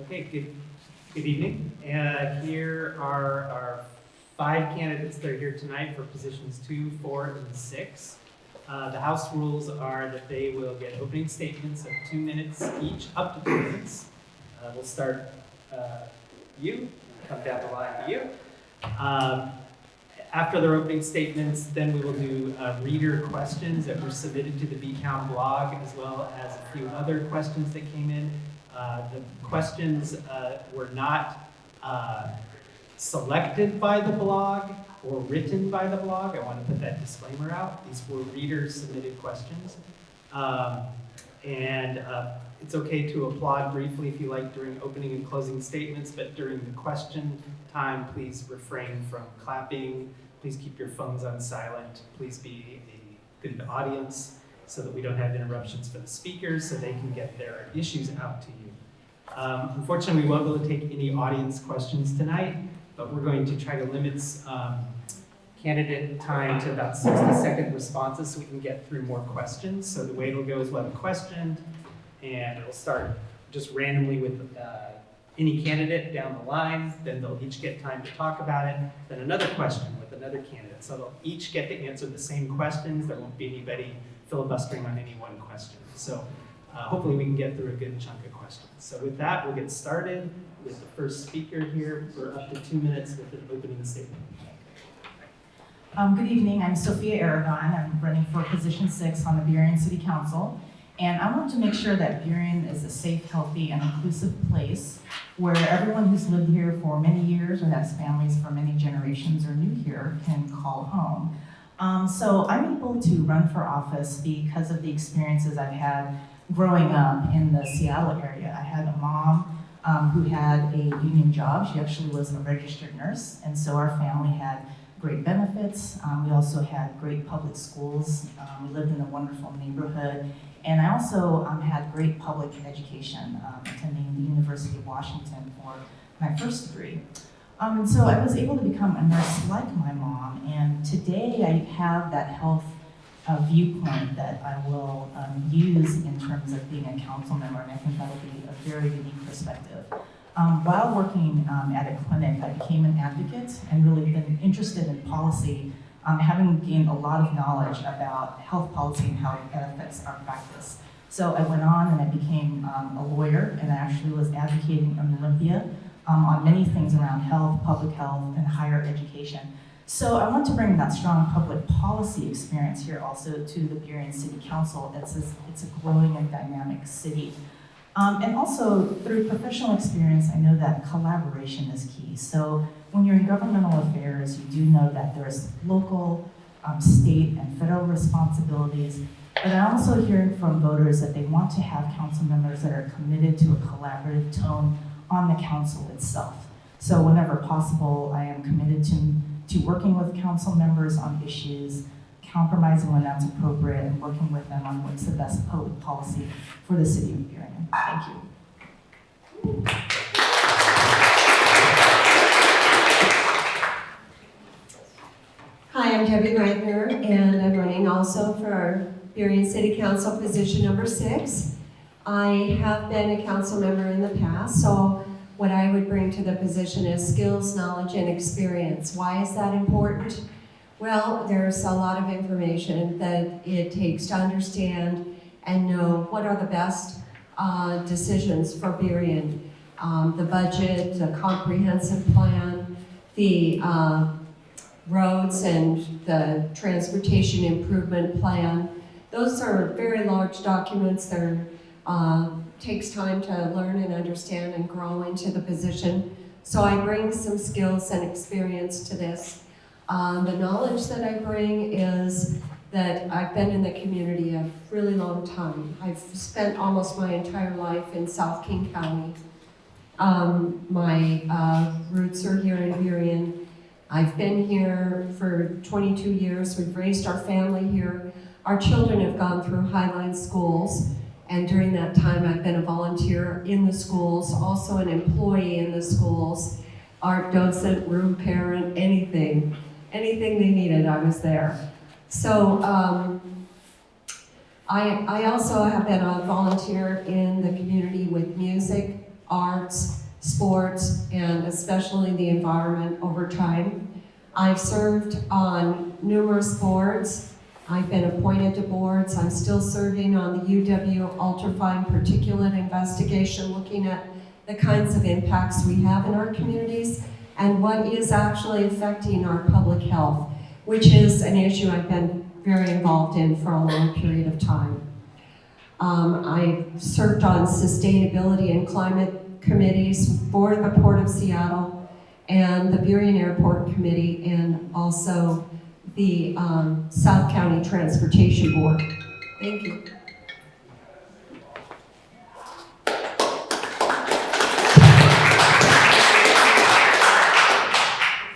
Okay, good evening. Here are our 5 candidates that are here tonight for positions 2, 4, and 6. The House rules are that they will get opening statements of 2 minutes each, up to 2 minutes. We'll start you, come down the line to you. After their opening statements, then we will do reader questions that were submitted to the B-Town blog, as well as a few other questions that came in. The questions were not selected by the blog or written by the blog. I want to put that disclaimer out. These were reader-submitted questions. It's okay to applaud briefly if you like during opening and closing statements, but during the question time, please refrain from clapping. Please keep your phones on silent. Please be a good audience so that we don't have interruptions for the speakers so they can get their issues out to you. Unfortunately, we won't be able to take any audience questions tonight, but we're going to try to limit candidate time to about 60-second responses so we can get through more questions. So the way it'll go is we'll have a question, and it'll start just randomly with any candidate down the line. Then they'll each get time to talk about it. Then another question with another candidate. So they'll each get to answer the same questions. There won't be anybody filibustering on any one question. So hopefully we can get through a good chunk of questions. So with that, we'll get started with the first speaker here for up to 2 minutes with an opening statement. Good evening, I'm Sophia Aragon. I'm running for position 6 on the Burien City Council. And I want to make sure that Burien is a safe, healthy, and inclusive place where everyone who's lived here for many years or has families for many generations or new here can call home. So I'm able to run for office because of the experiences I've had growing up in the Seattle area. I had a mom who had a union job. She actually was a registered nurse, and so our family had great benefits. We also had great public schools. We lived in a wonderful neighborhood. And I also had great public education, attending the University of Washington for my first degree. And so I was able to become a nurse like my mom, and today I have that health viewpoint that I will use in terms of being a council member, and I think that'll be a very unique perspective. While working at a clinic, I became an advocate and really been interested in policy, having gained a lot of knowledge about health policy and how it affects our practice. So I went on and I became a lawyer, and I actually was advocating in Olympia on many things around health, public health, and higher education. So I want to bring that strong public policy experience here also to the Burien City Council. It's a growing and dynamic city. And also through professional experience, I know that collaboration is key. So when you're in governmental affairs, you do know that there's local, state, and federal responsibilities. But I'm also hearing from voters that they want to have council members that are committed to a collaborative tone on the council itself. So whenever possible, I am committed to working with council members on issues, compromising when that's appropriate, and working with them on what's the best public policy for the city of Burien. Thank you. Hi, I'm Debbie Reitner, and I'm running also for Burien City Council position number 6. I have been a council member in the past, so what I would bring to the position is skills, knowledge, and experience. Why is that important? Well, there's a lot of information that it takes to understand and know what are the best decisions for Burien. The budget, the comprehensive plan, the roads and the transportation improvement plan. Those are very large documents that takes time to learn and understand and grow into the position. So I bring some skills and experience to this. The knowledge that I bring is that I've been in the community a really long time. I've spent almost my entire life in South King County. My roots are here in Burien. I've been here for 22 years. We've raised our family here. Our children have gone through Highline schools, and during that time I've been a volunteer in the schools, also an employee in the schools, art docent, room parent, anything they needed, I was there. So I also have been a volunteer in the community with music, arts, sports, and especially the environment over time. I've served on numerous boards. I've been appointed to boards. I'm still serving on the UW ultrafine particulate investigation, looking at the kinds of impacts we have in our communities and what is actually affecting our public health, which is an issue I've been very involved in for a long period of time. I served on sustainability and climate committees for the Port of Seattle and the Burien Airport Committee, and also the South County Transportation Board. Thank you.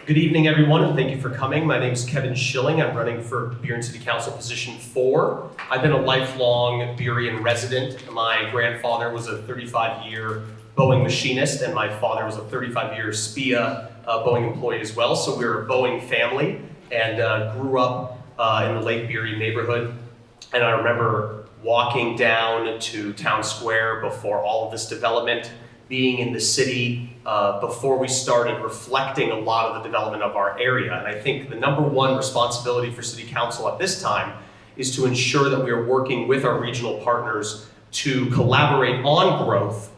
Good evening, everyone, and thank you for coming. My name is Kevin Schilling. I'm running for Burien City Council position 4. I've been a lifelong Burien resident. My grandfather was a 35-year Boeing machinist, and my father was a 35-year SPIA Boeing employee as well. So we're a Boeing family, and grew up in the Lake Burien neighborhood. And I remember walking down to Town Square before all of this development, being in the city before we started, reflecting a lot of the development of our area. And I think the number one responsibility for City Council at this time is to ensure that we are working with our regional partners to collaborate on growth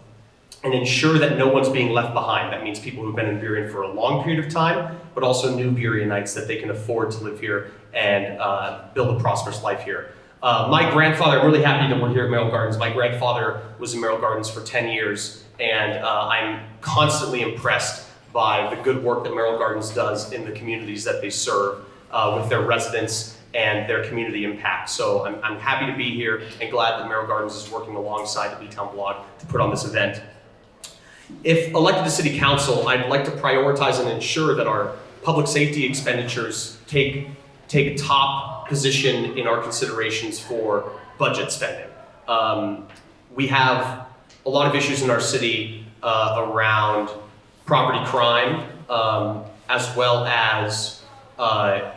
and ensure that no one's being left behind. That means people who've been in Burien for a long period of time, but also new Burienites that they can afford to live here and build a prosperous life here. My grandfather, I'm really happy that we're here at Merrill Gardens. My grandfather was in Merrill Gardens for 10 years, and I'm constantly impressed by the good work that Merrill Gardens does in the communities that they serve with their residents and their community impact. So I'm happy to be here and glad that Merrill Gardens is working alongside the B-Town blog to put on this event. If elected to City Council, I'd like to prioritize and ensure that our public safety expenditures take top position in our considerations for budget spending. We have a lot of issues in our city around property crime, as well as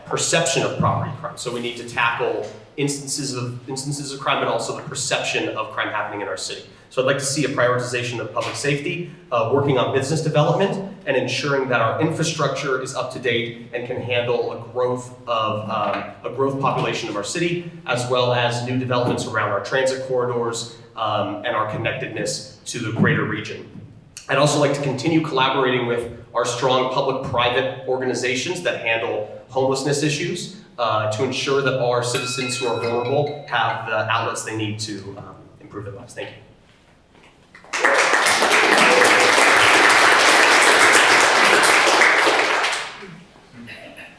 perception of property crime. So we need to tackle instances of crime, but also the perception of crime happening in our city. So I'd like to see a prioritization of public safety, working on business development, and ensuring that our infrastructure is up to date and can handle a growth population of our city, as well as new developments around our transit corridors and our connectedness to the greater region. I'd also like to continue collaborating with our strong public-private organizations that handle homelessness issues to ensure that our citizens who are vulnerable have the outlets they need to improve their lives. Thank you.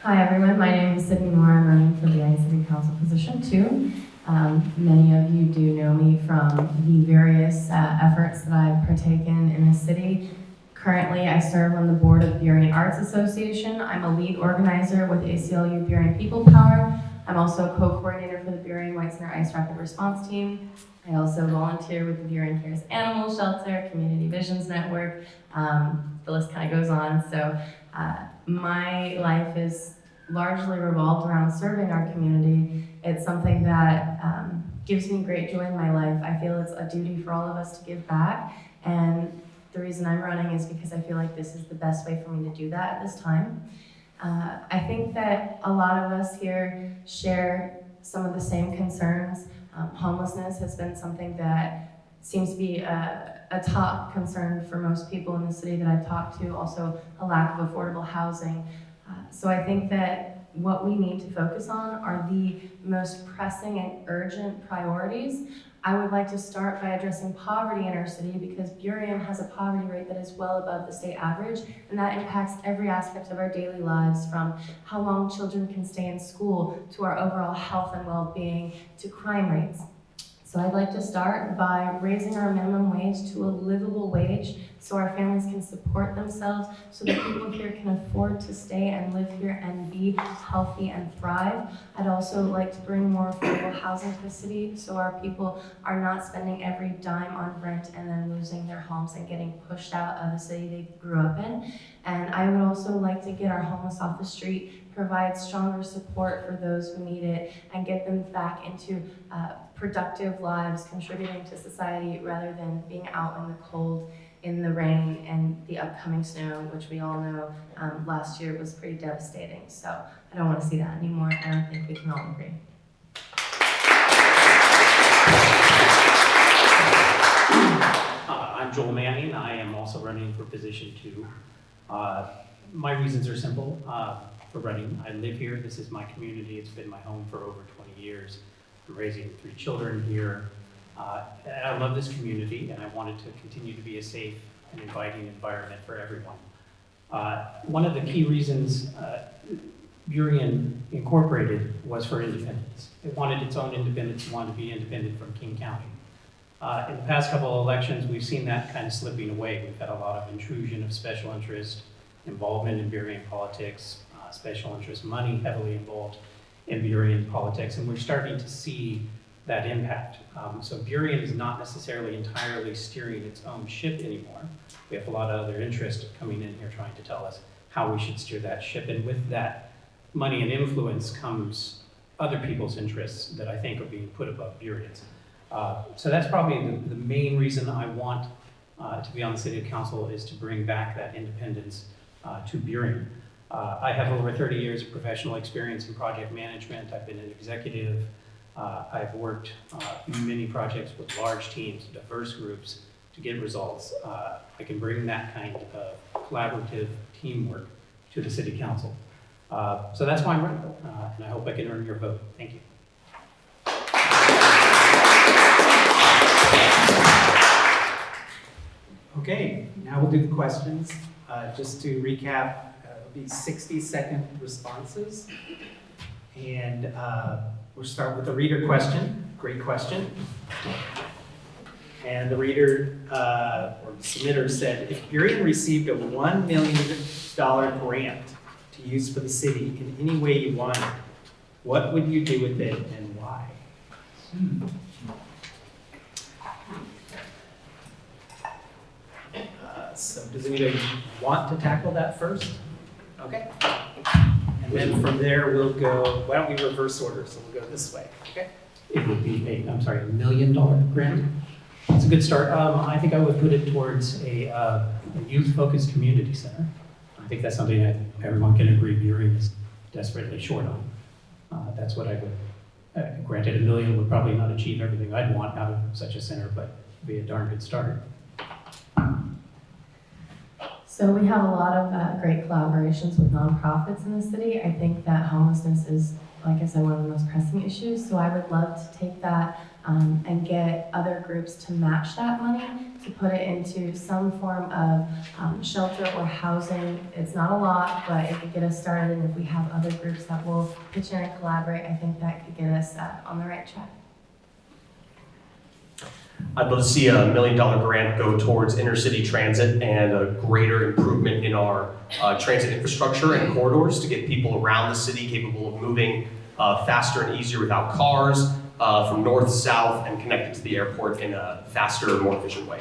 Hi everyone, my name is Sydney Moore. I'm running for Burien City Council position 2. Many of you do know me from the various efforts that I've partaken in the city. Currently, I serve on the board of Burien Arts Association. I'm a lead organizer with ACLU Burien People Power. I'm also a co-coordinator for the Burien White Center Ice Rapid Response Team. I also volunteer with the Burien Cares Animal Shelter, Community Visions Network. The list kind of goes on. So my life is largely revolved around serving our community. It's something that gives me great joy in my life. I feel it's a duty for all of us to give back, and the reason I'm running is because I feel like this is the best way for me to do that at this time. I think that a lot of us here share some of the same concerns. Homelessness has been something that seems to be a top concern for most people in the city that I've talked to, also a lack of affordable housing. So I think that what we need to focus on are the most pressing and urgent priorities. I would like to start by addressing poverty in our city because Burien has a poverty rate that is well above the state average, and that impacts every aspect of our daily lives, from how long children can stay in school to our overall health and well-being to crime rates. So I'd like to start by raising our minimum wage to a livable wage so our families can support themselves, so that people here can afford to stay and live here and be healthy and thrive. I'd also like to bring more affordable housing to the city so our people are not spending every dime on rent and then losing their homes and getting pushed out of the city they grew up in. And I would also like to get our homeless off the street, provide stronger support for those who need it, and get them back into productive lives, contributing to society rather than being out in the cold in the rain and the upcoming snow, which we all know last year was pretty devastating. So I don't want to see that anymore, and I think we can all agree. I'm Joel Manning. I am also running for position 2. My reasons are simple for running. I live here. This is my community. It's been my home for over 20 years. I'm raising 3 children here. And I love this community, and I want it to continue to be a safe and inviting environment for everyone. One of the key reasons Burien Incorporated was for independence. It wanted its own independence. It wanted to be independent from King County. In the past couple of elections, we've seen that kind of slipping away. We've had a lot of intrusion of special interest, involvement in Burien politics, special interest money heavily involved in Burien politics, and we're starting to see that impact. So Burien is not necessarily entirely steering its own ship anymore. We have a lot of other interest coming in here trying to tell us how we should steer that ship, and with that money and influence comes other people's interests that I think are being put above Burien's. So that's probably the main reason I want to be on the City Council, is to bring back that independence to Burien. I have over 30 years of professional experience in project management. I've been an executive. I've worked many projects with large teams, diverse groups to get results. I can bring that kind of collaborative teamwork to the City Council. So that's why I'm running, and I hope I can earn your vote. Thank you. Okay, now we'll do the questions. Just to recap, it'll be 60-second responses. And we'll start with the reader question. Great question. And the reader or the submitter said, if Burien received a $1 million grant to use for the city in any way you wanted, what would you do with it and why? So does anybody want to tackle that first? Okay. And then from there we'll go, why don't we reverse order? So we'll go this way, okay? It would be $1 million grant. It's a good start. I think I would put it towards a youth-focused community center. I think that's something that everyone can agree Burien is desperately short on. That's what I would, granted $1 million would probably not achieve everything I'd want out of such a center, but it'd be a darn good start. So we have a lot of great collaborations with nonprofits in the city. I think that homelessness is, like I said, one of the most pressing issues. So I would love to take that and get other groups to match that money, to put it into some form of shelter or housing. It's not a lot, but it could get us started. And if we have other groups that will pitch in and collaborate, I think that could get us on the right track. I'd love to see a $1 million grant go towards intercity transit and a greater improvement in our transit infrastructure and corridors to get people around the city capable of moving faster and easier without cars from north to south and connected to the airport in a faster, more efficient way.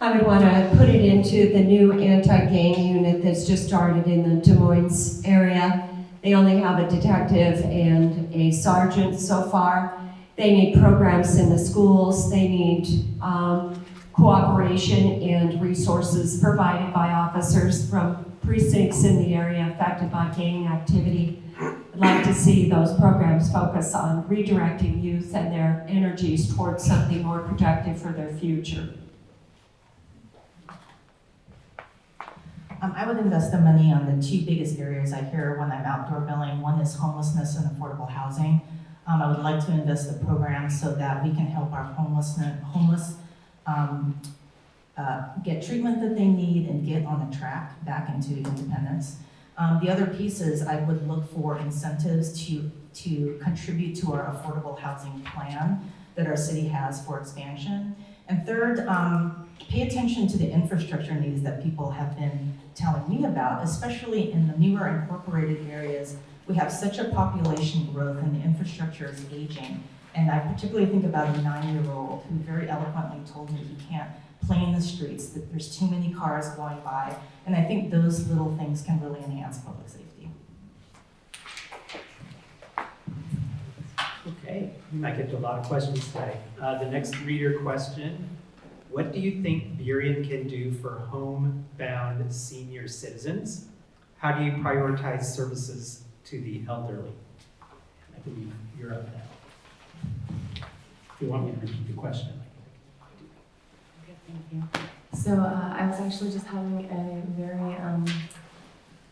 I would want to put it into the new anti-gang unit that's just started in the Des Moines area. They only have a detective and a sergeant so far. They need programs in the schools. They need cooperation and resources provided by officers from precincts in the area affected by gang activity. I'd like to see those programs focus on redirecting youth and their energies towards something more productive for their future. I would invest the money on the 2 biggest areas I hear when I'm outdoor billing. One is homelessness and affordable housing. I would like to invest the program so that we can help our homeless get treatment that they need and get on the track back into independence. The other piece is I would look for incentives to contribute to our affordable housing plan that our city has for expansion. And third, pay attention to the infrastructure needs that people have been telling me about, especially in the newer incorporated areas. We have such a population growth and the infrastructure is aging. And I particularly think about a 9-year-old who very eloquently told me he can't play in the streets, that there's too many cars going by. And I think those little things can really enhance public safety. Okay, We might get to a lot of questions today. The next reader question, what do you think Burien can do for homebound senior citizens? How do you prioritize services to the elderly? I believe you're up now. If you want me to repeat the question. Thank you. So I was actually just having a very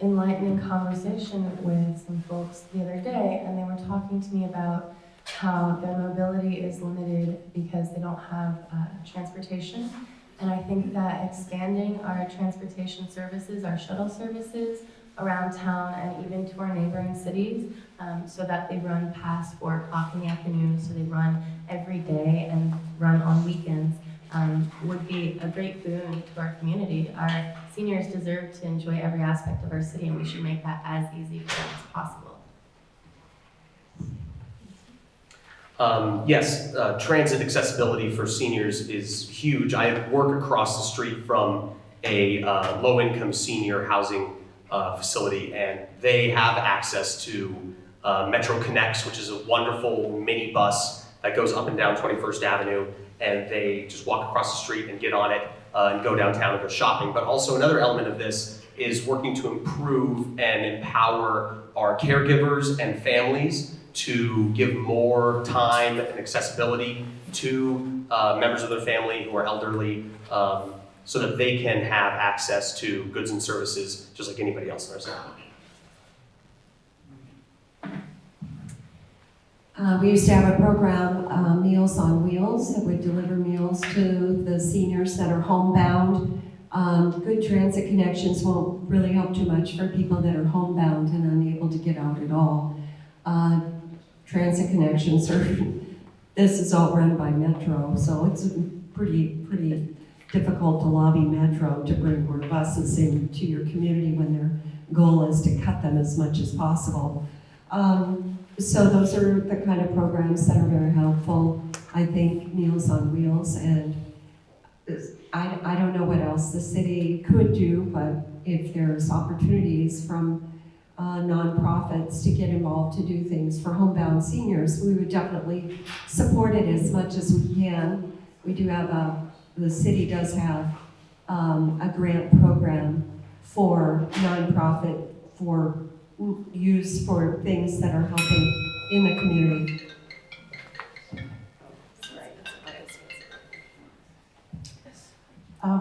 enlightening conversation with some folks the other day, and they were talking to me about how their mobility is limited because they don't have transportation. And I think that expanding our transportation services, our shuttle services around town and even to our neighboring cities, so that they run past 4 o'clock in the afternoon, so they run every day and run on weekends, would be a great boon to our community. Our seniors deserve to enjoy every aspect of our city, and we should make that as easy for them as possible. Yes, transit accessibility for seniors is huge. I work across the street from a low-income senior housing facility, and they have access to Metro Connects, which is a wonderful mini bus that goes up and down 21st Avenue, and they just walk across the street and get on it and go downtown and go shopping. But also another element of this is working to improve and empower our caregivers and families to give more time and accessibility to members of their family who are elderly, so that they can have access to goods and services just like anybody else in our city. We used to have a program, Meals on Wheels, that would deliver meals to the seniors that are homebound. Good transit connections won't really help too much for people that are homebound and unable to get out at all. Transit connections this is all run by Metro, so it's pretty difficult to lobby Metro to bring more buses into your community when their goal is to cut them as much as possible. So those are the kind of programs that are very helpful. I think Meals on Wheels, and I don't know what else the city could do, but if there's opportunities from nonprofits to get involved to do things for homebound seniors, we would definitely support it as much as we can. We do have the city does have a grant program for nonprofit for use for things that are helping in the community.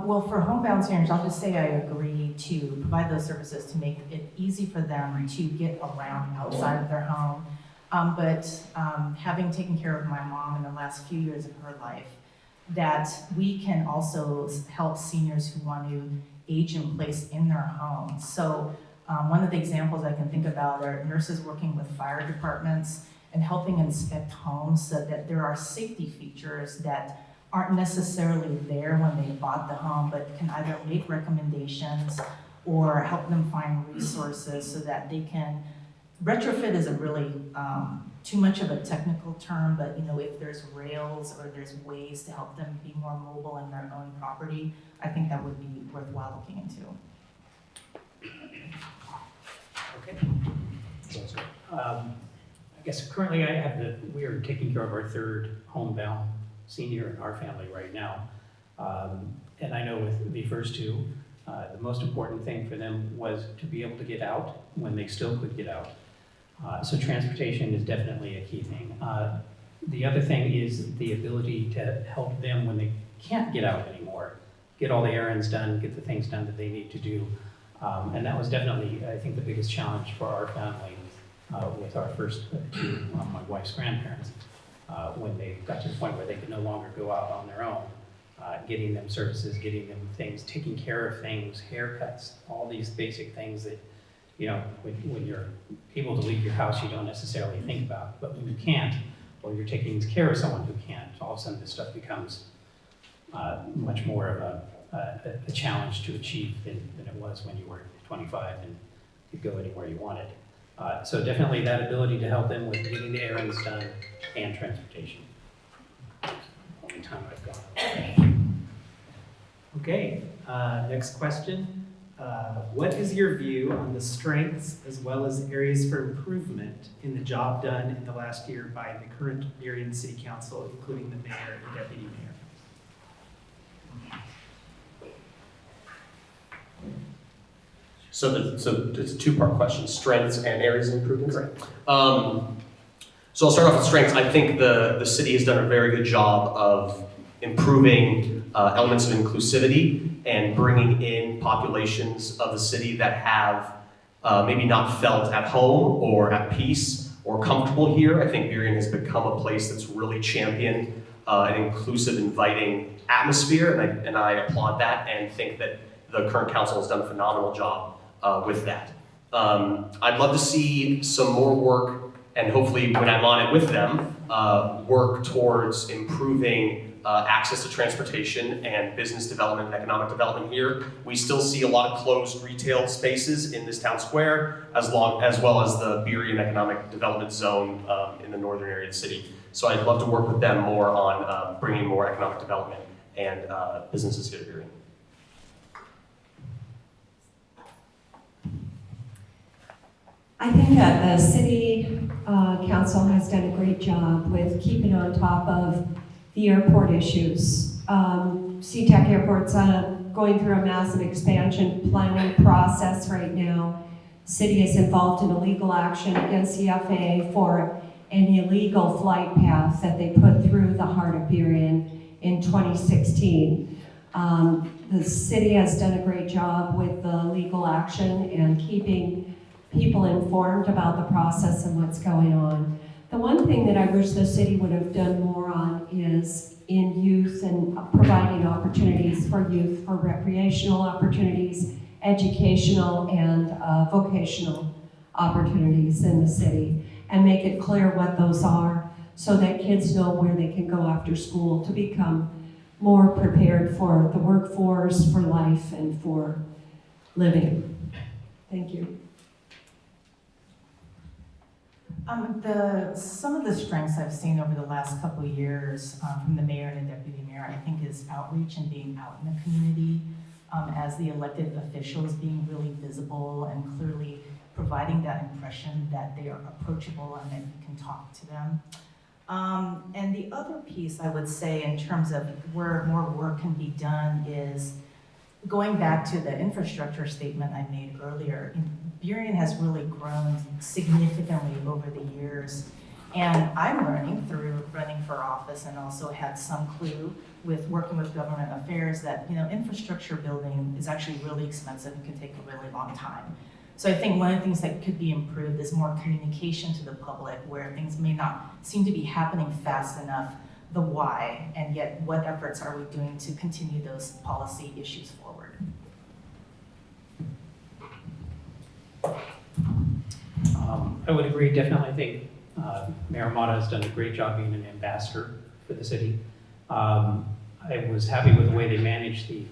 Well, for homebound seniors, I'll just say I agree to provide those services to make it easy for them to get around outside of their home. Having taken care of my mom in the last few years of her life, that we can also help seniors who want to age in place in their homes. So one of the examples I can think about are nurses working with fire departments and helping inspect homes so that there are safety features that aren't necessarily there when they bought the home, but can either make recommendations or help them find resources so that they can, retrofit is a really, too much of a technical term, but if there's rails or there's ways to help them be more mobile in their own property, I think that would be worthwhile looking into. Okay. I guess currently we are taking care of our 3rd homebound senior in our family right now. And I know with the first 2, the most important thing for them was to be able to get out when they still could get out. So transportation is definitely a key thing. The other thing is the ability to help them when they can't get out anymore, get all the errands done, get the things done that they need to do. And that was definitely, I think, the biggest challenge for our family with our first 2, my wife's grandparents, when they got to the point where they could no longer go out on their own, getting them services, getting them things, taking care of things, haircuts, all these basic things that, when you're able to leave your house, you don't necessarily think about. But when you can't, or you're taking care of someone who can't, all of a sudden this stuff becomes much more of a challenge to achieve than it was when you were 25 and could go anywhere you wanted. So definitely that ability to help them with getting the errands done and transportation. Only time I've gone. Okay, next question. What is your view on the strengths as well as areas for improvement in the job done in the last year by the current Burien City Council, including the mayor and deputy mayor? So it's a two-part question, strengths and areas of improvement? Correct. So I'll start off with strengths. I think the city has done a very good job of improving elements of inclusivity and bringing in populations of the city that have maybe not felt at home or at peace or comfortable here. I think Burien has become a place that's really championed an inclusive, inviting atmosphere, and I applaud that and think that the current council has done a phenomenal job with that. I'd love to see some more work, and hopefully when I'm on it with them, work towards improving access to transportation and business development and economic development here. We still see a lot of closed retail spaces in this town square, as well as the Burien Economic Development Zone in the northern area of the city. So I'd love to work with them more on bringing more economic development and businesses here to Burien. I think that the city council has done a great job with keeping on top of the airport issues. SeaTac Airport's going through a massive expansion planning process right now. City is involved in a legal action against the FAA for an illegal flight path that they put through the heart of Burien in 2016. The city has done a great job with the legal action and keeping people informed about the process and what's going on. The one thing that I wish the city would have done more on is in youth and providing opportunities for youth for recreational opportunities, educational and vocational opportunities in the city, and make it clear what those are so that kids know where they can go after school to become more prepared for the workforce, for life, and for living. Thank you. Some of the strengths I've seen over the last couple of years from the mayor and the deputy mayor, I think, is outreach and being out in the community as the elected officials, being really visible and clearly providing that impression that they are approachable and that you can talk to them. And the other piece I would say in terms of where more work can be done is going back to the infrastructure statement I made earlier. Burien has really grown significantly over the years. And I'm learning through running for office and also had some clue with working with government affairs that, infrastructure building is actually really expensive and can take a really long time. So I think one of the things that could be improved is more communication to the public where things may not seem to be happening fast enough, the why, and yet what efforts are we doing to continue those policy issues forward. I would agree, definitely. I think Mayor Mata has done a great job being an ambassador for the city. I was happy with the way they managed the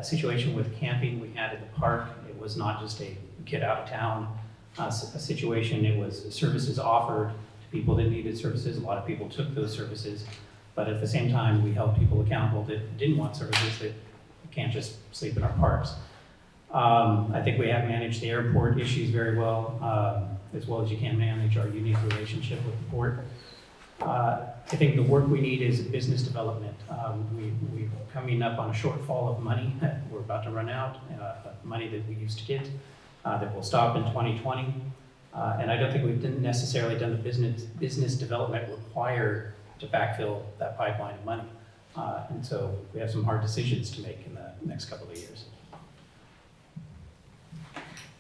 situation with camping we had at the park. It was not just a get out of town a situation. It was services offered to people that needed services. A lot of people took those services, but at the same time, we held people accountable that didn't want services, that you can't just sleep in our parks. I think we have managed the airport issues very well as you can manage our unique relationship with the port. I think the work we need is business development. We're coming up on a shortfall of money that we're about to run out, money that we used to get that will stop in 2020. And I don't think we've necessarily done the business development required to backfill that pipeline of money. And so we have some hard decisions to make in the next couple of years.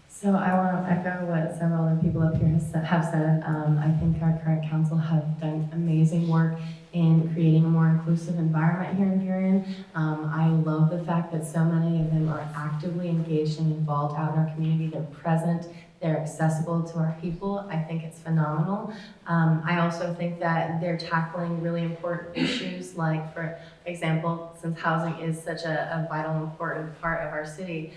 So I want to echo what several other people up here have said. I think our current council have done amazing work in creating a more inclusive environment here in Burien. I love the fact that so many of them are actively engaged and involved out in our community. They're present, they're accessible to our people. I think it's phenomenal. I also think that they're tackling really important issues, like, for example, since housing is such a vital, important part of our city,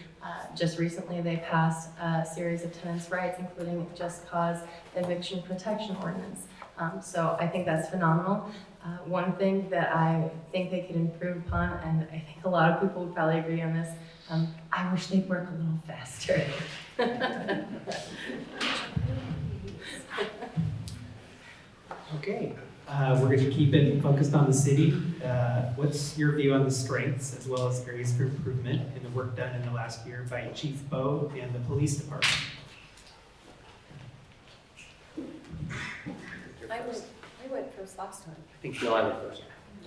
just recently they passed a series of tenants' rights, including just cause eviction protection ordinance. So I think that's phenomenal. One thing that I think they could improve upon, and I think a lot of people would probably agree on this, I wish they'd work a little faster. Okay, we're going to keep it focused on the city. What's your view on the strengths as well as areas for improvement in the work done in the last year by Chief Bo and the police department? I went first last time. I think I went first.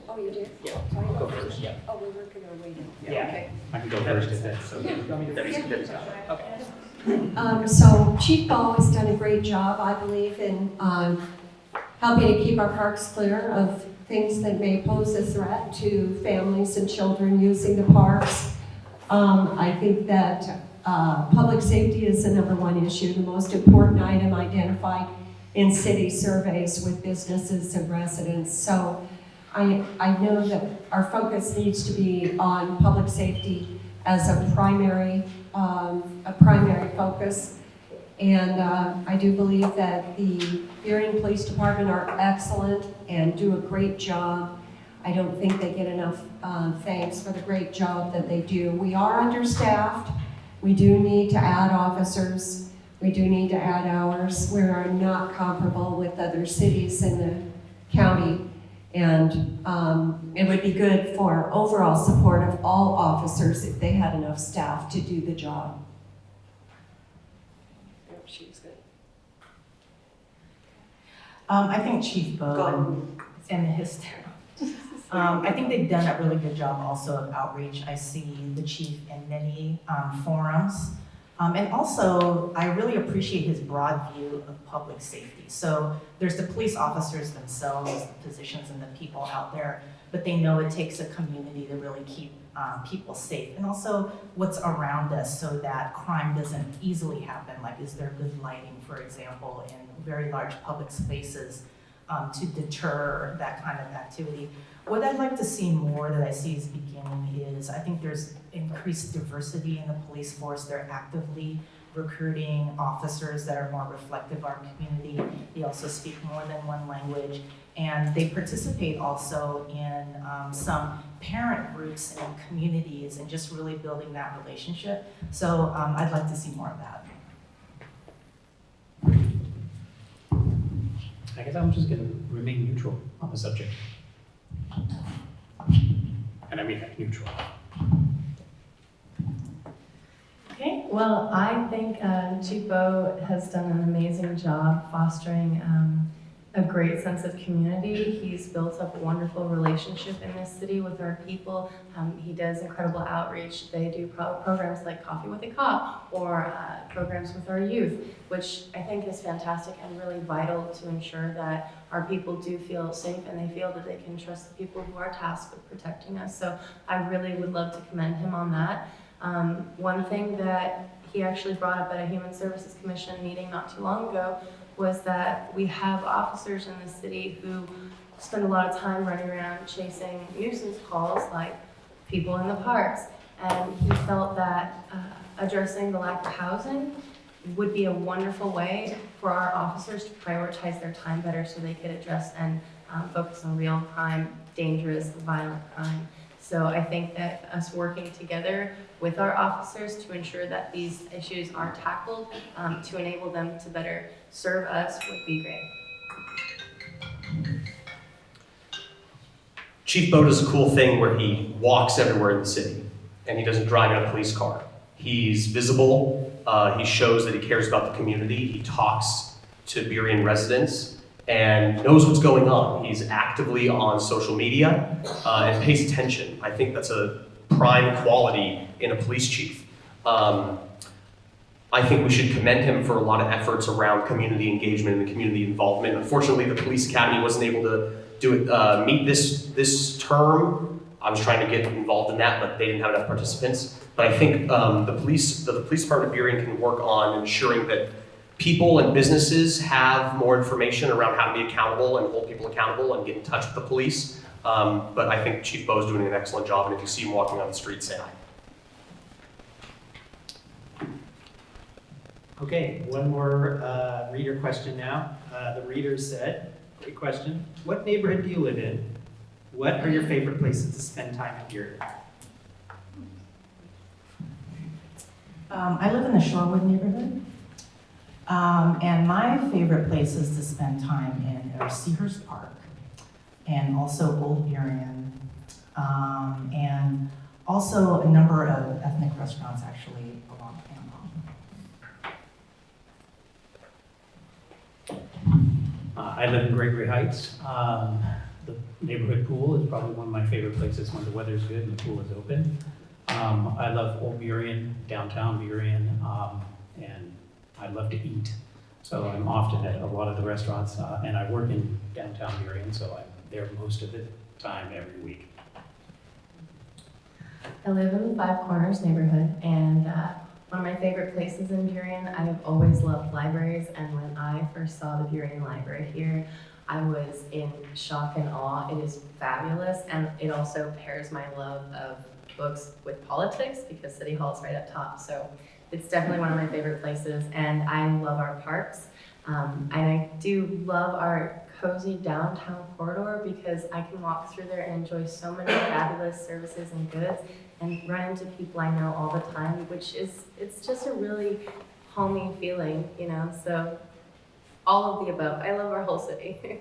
Oh, you did? Yeah. So I I'll go went first, yeah. Oh, we weren't gonna wait. Yeah. Okay. I can go first if that's okay. Debbie's got it. Okay. So Chief Ball has done a great job, I believe, in helping to keep our parks clear of things that may pose a threat to families and children using the parks. I think that public safety is the #1 issue, the most important item identified in city surveys with businesses and residents. So I know that our focus needs to be on public safety as a primary focus. And I do believe that the Burien Police Department are excellent and do a great job. I don't think they get enough thanks for the great job that they do. We are understaffed. We do need to add officers. We do need to add hours. We are not comparable with other cities in the county. And it would be good for overall support of all officers if they had enough staff to do the job. Yep, she was good. I think Chief Bo and his staff. I think they've done a really good job also of outreach. I see the chief in many forums. And also, I really appreciate his broad view of public safety. So there's the police officers themselves, the physicians and the people out there, but they know it takes a community to really keep people safe. And also what's around us so that crime doesn't easily happen. Like, is there good lighting, for example, in very large public spaces to deter that kind of activity? What I'd like to see more that I see is beginning is, I think there's increased diversity in the police force. They're actively recruiting officers that are more reflective of our community. They also speak more than one language. And they participate also in some parent groups and communities and just really building that relationship. So I'd like to see more of that. I guess I'm just gonna remain neutral on the subject. And I mean like neutral. Okay, well, I think Chief Bo has done an amazing job fostering a great sense of community. He's built up a wonderful relationship in this city with our people. He does incredible outreach. They do programs like Coffee with a Cop or programs with our youth, which I think is fantastic and really vital to ensure that our people do feel safe and they feel that they can trust the people who are tasked with protecting us. So I really would love to commend him on that. One thing that he actually brought up at a Human Services Commission meeting not too long ago was that we have officers in the city who spend a lot of time running around chasing nuisance calls like people in the parks. And he felt that addressing the lack of housing would be a wonderful way for our officers to prioritize their time better so they could address and focus on real crime, dangerous, violent crime. So I think that us working together with our officers to ensure that these issues are tackled to enable them to better serve us would be great. Chief Bo does a cool thing where he walks everywhere in the city, and he doesn't drive in a police car. He's visible, he shows that he cares about the community, he talks to Burien residents, and knows what's going on. He's actively on social media and pays attention. I think that's a prime quality in a police chief. I think we should commend him for a lot of efforts around community engagement and community involvement. Unfortunately, the police academy wasn't able to do it, meet this term. I was trying to get involved in that, but they didn't have enough participants. But I think the police department of Burien can work on ensuring that people and businesses have more information around how to be accountable and hold people accountable and get in touch with the police. But I think Chief Bo is doing an excellent job, and if you see him walking on the street, say hi. Okay, one more reader question now. The reader said, Great question. What neighborhood do you live in? What are your favorite places to spend time at Burien? I live in the Shorewood neighborhood. And my favorite places to spend time in are Seahurst Park and also Old Burien, and also a number of ethnic restaurants actually along Campbell. I live in Gregory Heights. The neighborhood pool is probably one of my favorite places when the weather's good and the pool is open. I love Old Burien, downtown Burien, and I love to eat. So I'm often at a lot of the restaurants, and I work in downtown Burien, so I'm there most of the time every week. I live in the Five Corners neighborhood, and one of my favorite places in Burien, I've always loved libraries, and when I first saw the Burien Library here, I was in shock and awe. It is fabulous, and it also pairs my love of books with politics because City Hall is right up top, so it's definitely one of my favorite places, and I love our parks. And I do love our cozy downtown corridor because I can walk through there and enjoy so many fabulous services and goods and run into people I know all the time, it's just a really homey feeling, you know, so all of the above. I love our whole city.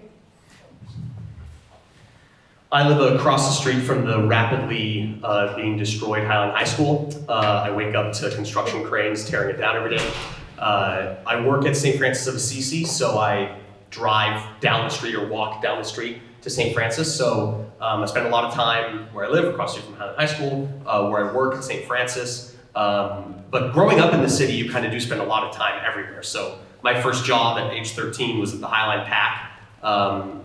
I live across the street from the rapidly being destroyed Highland High School. I wake up to construction cranes tearing it down every day. I work at St. Francis of Assisi, so I drive down the street or walk down the street to St. Francis. So I spend a lot of time where I live, across the street from Highland High School, where I work at St. Francis. But growing up in the city, you kind of do spend a lot of time everywhere. So my first job at age 13 was at the Highline Pack.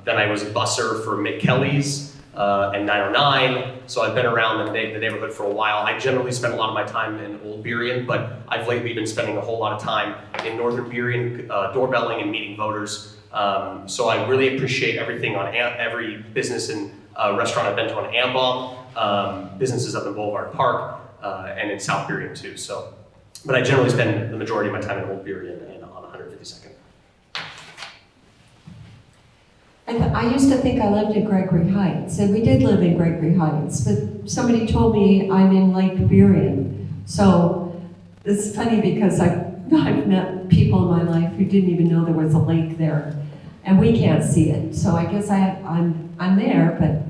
Then I was a busser for Mick Kelly's and 909. So I've been around the neighborhood for a while. I generally spend a lot of my time in Old Burien, but I've lately been spending a whole lot of time in Northern Burien, doorbelling and meeting voters. So I really appreciate everything on every business and restaurant I've been to on Ambom, businesses up in Boulevard Park, and in South Burien too. So, but I generally spend the majority of my time in Old Burien and on 152nd. I used to think I lived in Gregory Heights, and we did live in Gregory Heights, but somebody told me I'm in Lake Burien. So it's funny because I've met people in my life who didn't even know there was a lake there, and we can't see it. So I guess I'm there, but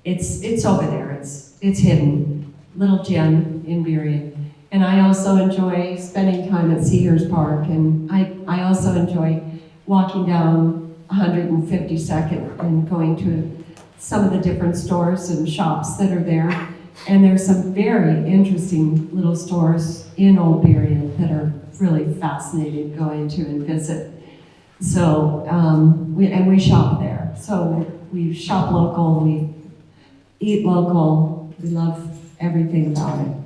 it's over there. It's hidden, little gem in Burien. And I also enjoy spending time at Sears Park, and I also enjoy walking down 152nd and going to some of the different stores and shops that are there. And there's some very interesting little stores in Old Burien that are really fascinating going to and visit. So, we shop there. So we shop local, we eat local, we love everything about it.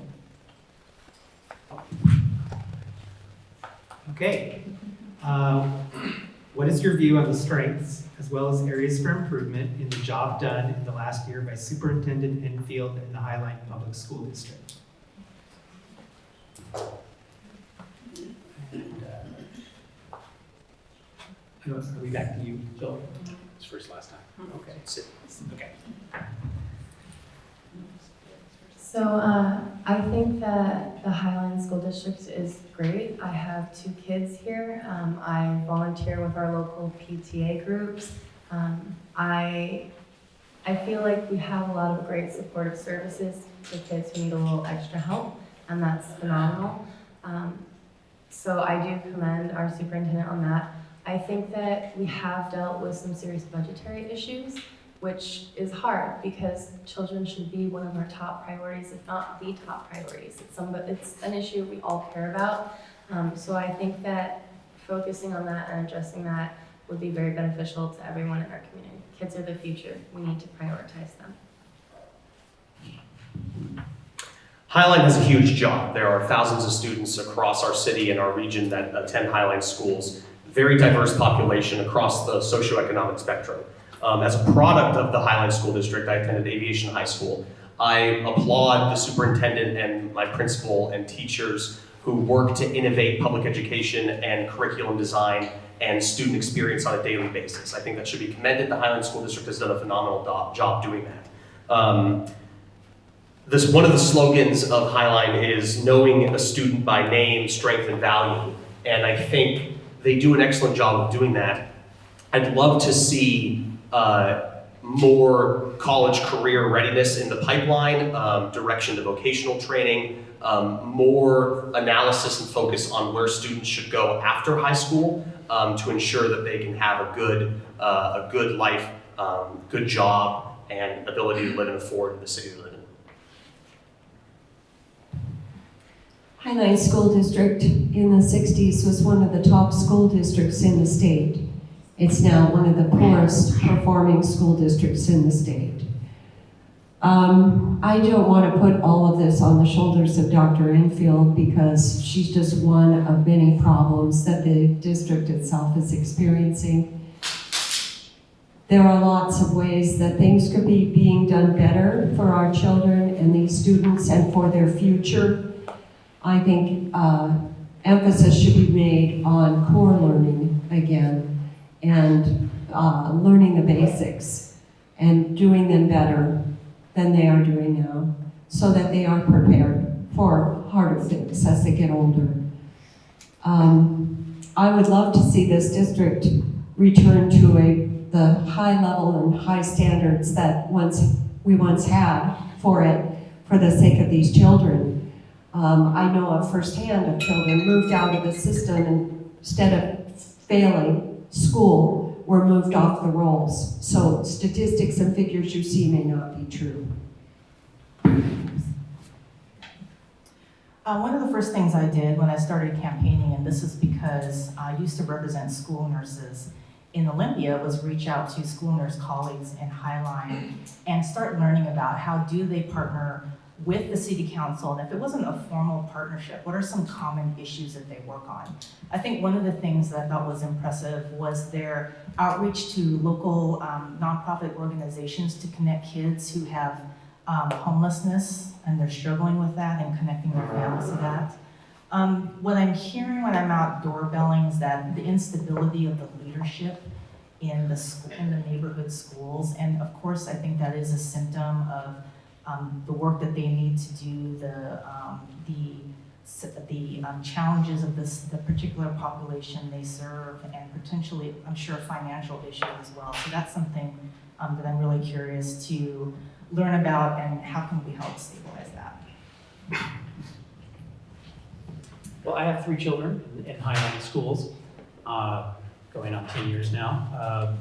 Okay. What is your view on the strengths as well as areas for improvement in the job done in the last year by Superintendent Enfield in the Highline Public School District? Are we back to you, Bill? It's first last time. Okay. Sit. Okay. So I think that the Highline School District is great. I have 2 kids here. I volunteer with our local PTA groups. I feel like we have a lot of great supportive services for kids who need a little extra help, and that's phenomenal. So I do commend our superintendent on that. I think that we have dealt with some serious budgetary issues, which is hard because children should be one of our top priorities, if not the top priorities. It's an issue we all care about. So I think that focusing on that and addressing that would be very beneficial to everyone in our community. Kids are the future. We need to prioritize them. Highline has a huge job. There are thousands of students across our city and our region that attend Highline schools. Very diverse population across the socioeconomic spectrum. As a product of the Highline School District, I attended Aviation High School. I applaud the superintendent and my principal and teachers who work to innovate public education and curriculum design and student experience on a daily basis. I think that should be commended. The Highline School District has done a phenomenal job doing that. One of the slogans of Highline is knowing a student by name, strength, and value. And I think they do an excellent job of doing that. I'd love to see more college career readiness in the pipeline, direction to vocational training, more analysis and focus on where students should go after high school to ensure that they can have a good life, good job, and ability to live and afford in the city they live in. Highline School District in the 60s was one of the top school districts in the state. It's now one of the poorest performing school districts in the state. I don't want to put all of this on the shoulders of Dr. Enfield because she's just one of many problems that the district itself is experiencing. There are lots of ways that things could be being done better for our children and these students and for their future. I think emphasis should be made on core learning again and learning the basics and doing them better than they are doing now so that they are prepared for harder things as they get older. I would love to see this district return to the high level and high standards that we once had for it, for the sake of these children. I know of firsthand of children moved out of the system and instead of failing school were moved off the rolls. So statistics and figures you see may not be true. One of the first things I did when I started campaigning, and this is because I used to represent school nurses in Olympia, was reach out to school nurse colleagues in Highline and start learning about how do they partner with the city council, and if it wasn't a formal partnership, what are some common issues that they work on? I think one of the things that I thought was impressive was their outreach to local nonprofit organizations to connect kids who have homelessness and they're struggling with that and connecting their families to that. What I'm hearing when I'm out doorbelling is that the instability of the leadership in the neighborhood schools, and of course I think that is a symptom of the work that they need to do, the challenges of the particular population they serve, and potentially, I'm sure, financial issues as well. So that's something that I'm really curious to learn about, and how can we help stabilize that? Well, I have 3 children in Highline schools, going on 10 years now.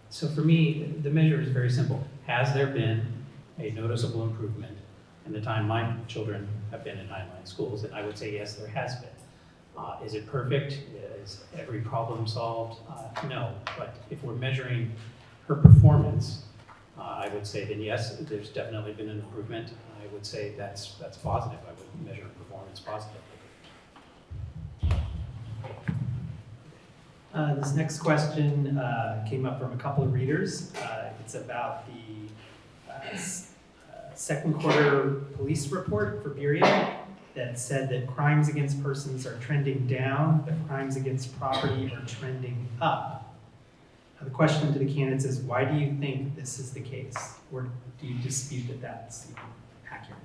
So for me, the measure is very simple. Has there been a noticeable improvement in the time my children have been in Highline schools? And I would say yes, there has been. Is it perfect? Is every problem solved? No, but if we're measuring her performance, I would say then yes, there's definitely been an improvement. I would say that's positive. I would measure performance positively. This next question came up from a couple of readers. It's about the second quarter police report for Burien that said that crimes against persons are trending down, but crimes against property are trending up. Now, the question to the candidates is, why do you think this is the case? Or do you dispute that that's accurate?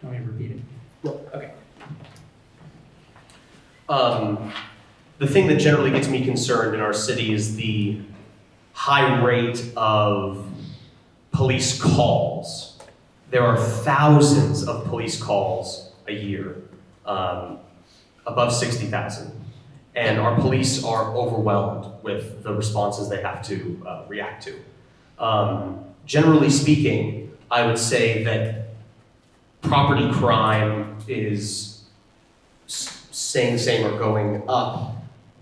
Don't want me to repeat it? No, okay. The thing that generally gets me concerned in our city is the high rate of police calls. There are thousands of police calls a year, above 60,000. And our police are overwhelmed with the responses they have to react to. Generally speaking, I would say that property crime is staying the same or going up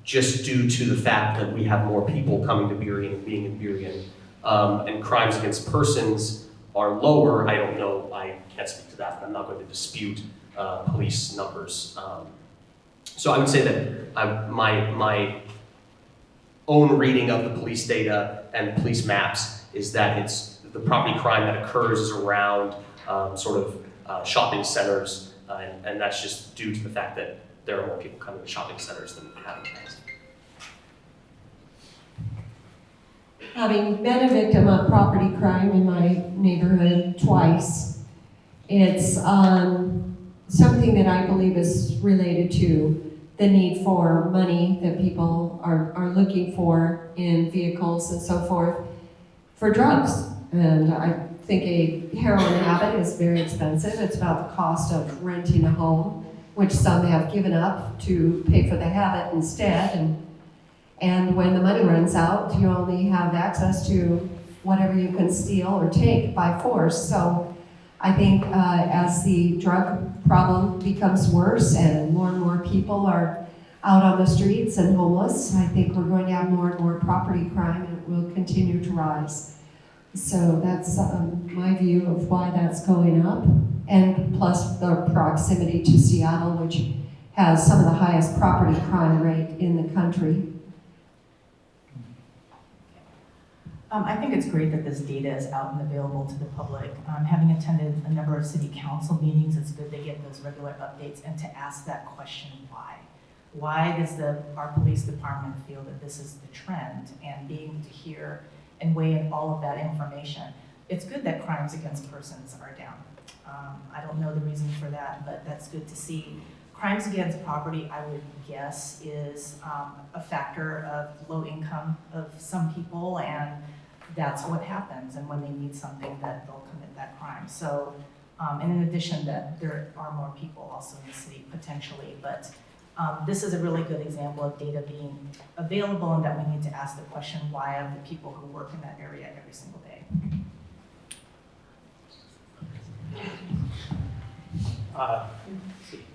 just due to the fact that we have more people coming to Burien and being in Burien. And crimes against persons are lower. I don't know, I can't speak to that, but I'm not going to dispute police numbers. So I would say that my own reading of the police data and police maps is that it's the property crime that occurs is around shopping centers, and that's just due to the fact that there are more people coming to shopping centers than have in the past. Having been a victim of property crime in my neighborhood twice, it's something that I believe is related to the need for money that people are looking for in vehicles and so forth for drugs. And I think a heroin habit is very expensive. It's about the cost of renting a home, which some have given up to pay for the habit instead. And when the money runs out, you only have access to whatever you can steal or take by force. So I think as the drug problem becomes worse and more people are out on the streets and homeless, I think we're going to have more and more property crime, and it will continue to rise. So that's my view of why that's going up. And plus the proximity to Seattle, which has some of the highest property crime rate in the country. I think it's great that this data is out and available to the public. Having attended a number of city council meetings, it's good to get those regular updates and to ask that question, why? Why does our police department feel that this is the trend? And being able to hear and weigh in all of that information. It's good that crimes against persons are down. I don't know the reason for that, but that's good to see. Crimes against property, I would guess, is a factor of low income of some people, and that's what happens. And when they need something, that they'll commit that crime. So, and in addition, that there are more people also in the city potentially, but this is a really good example of data being available, and that we need to ask the question, why of the people who work in that area every single day.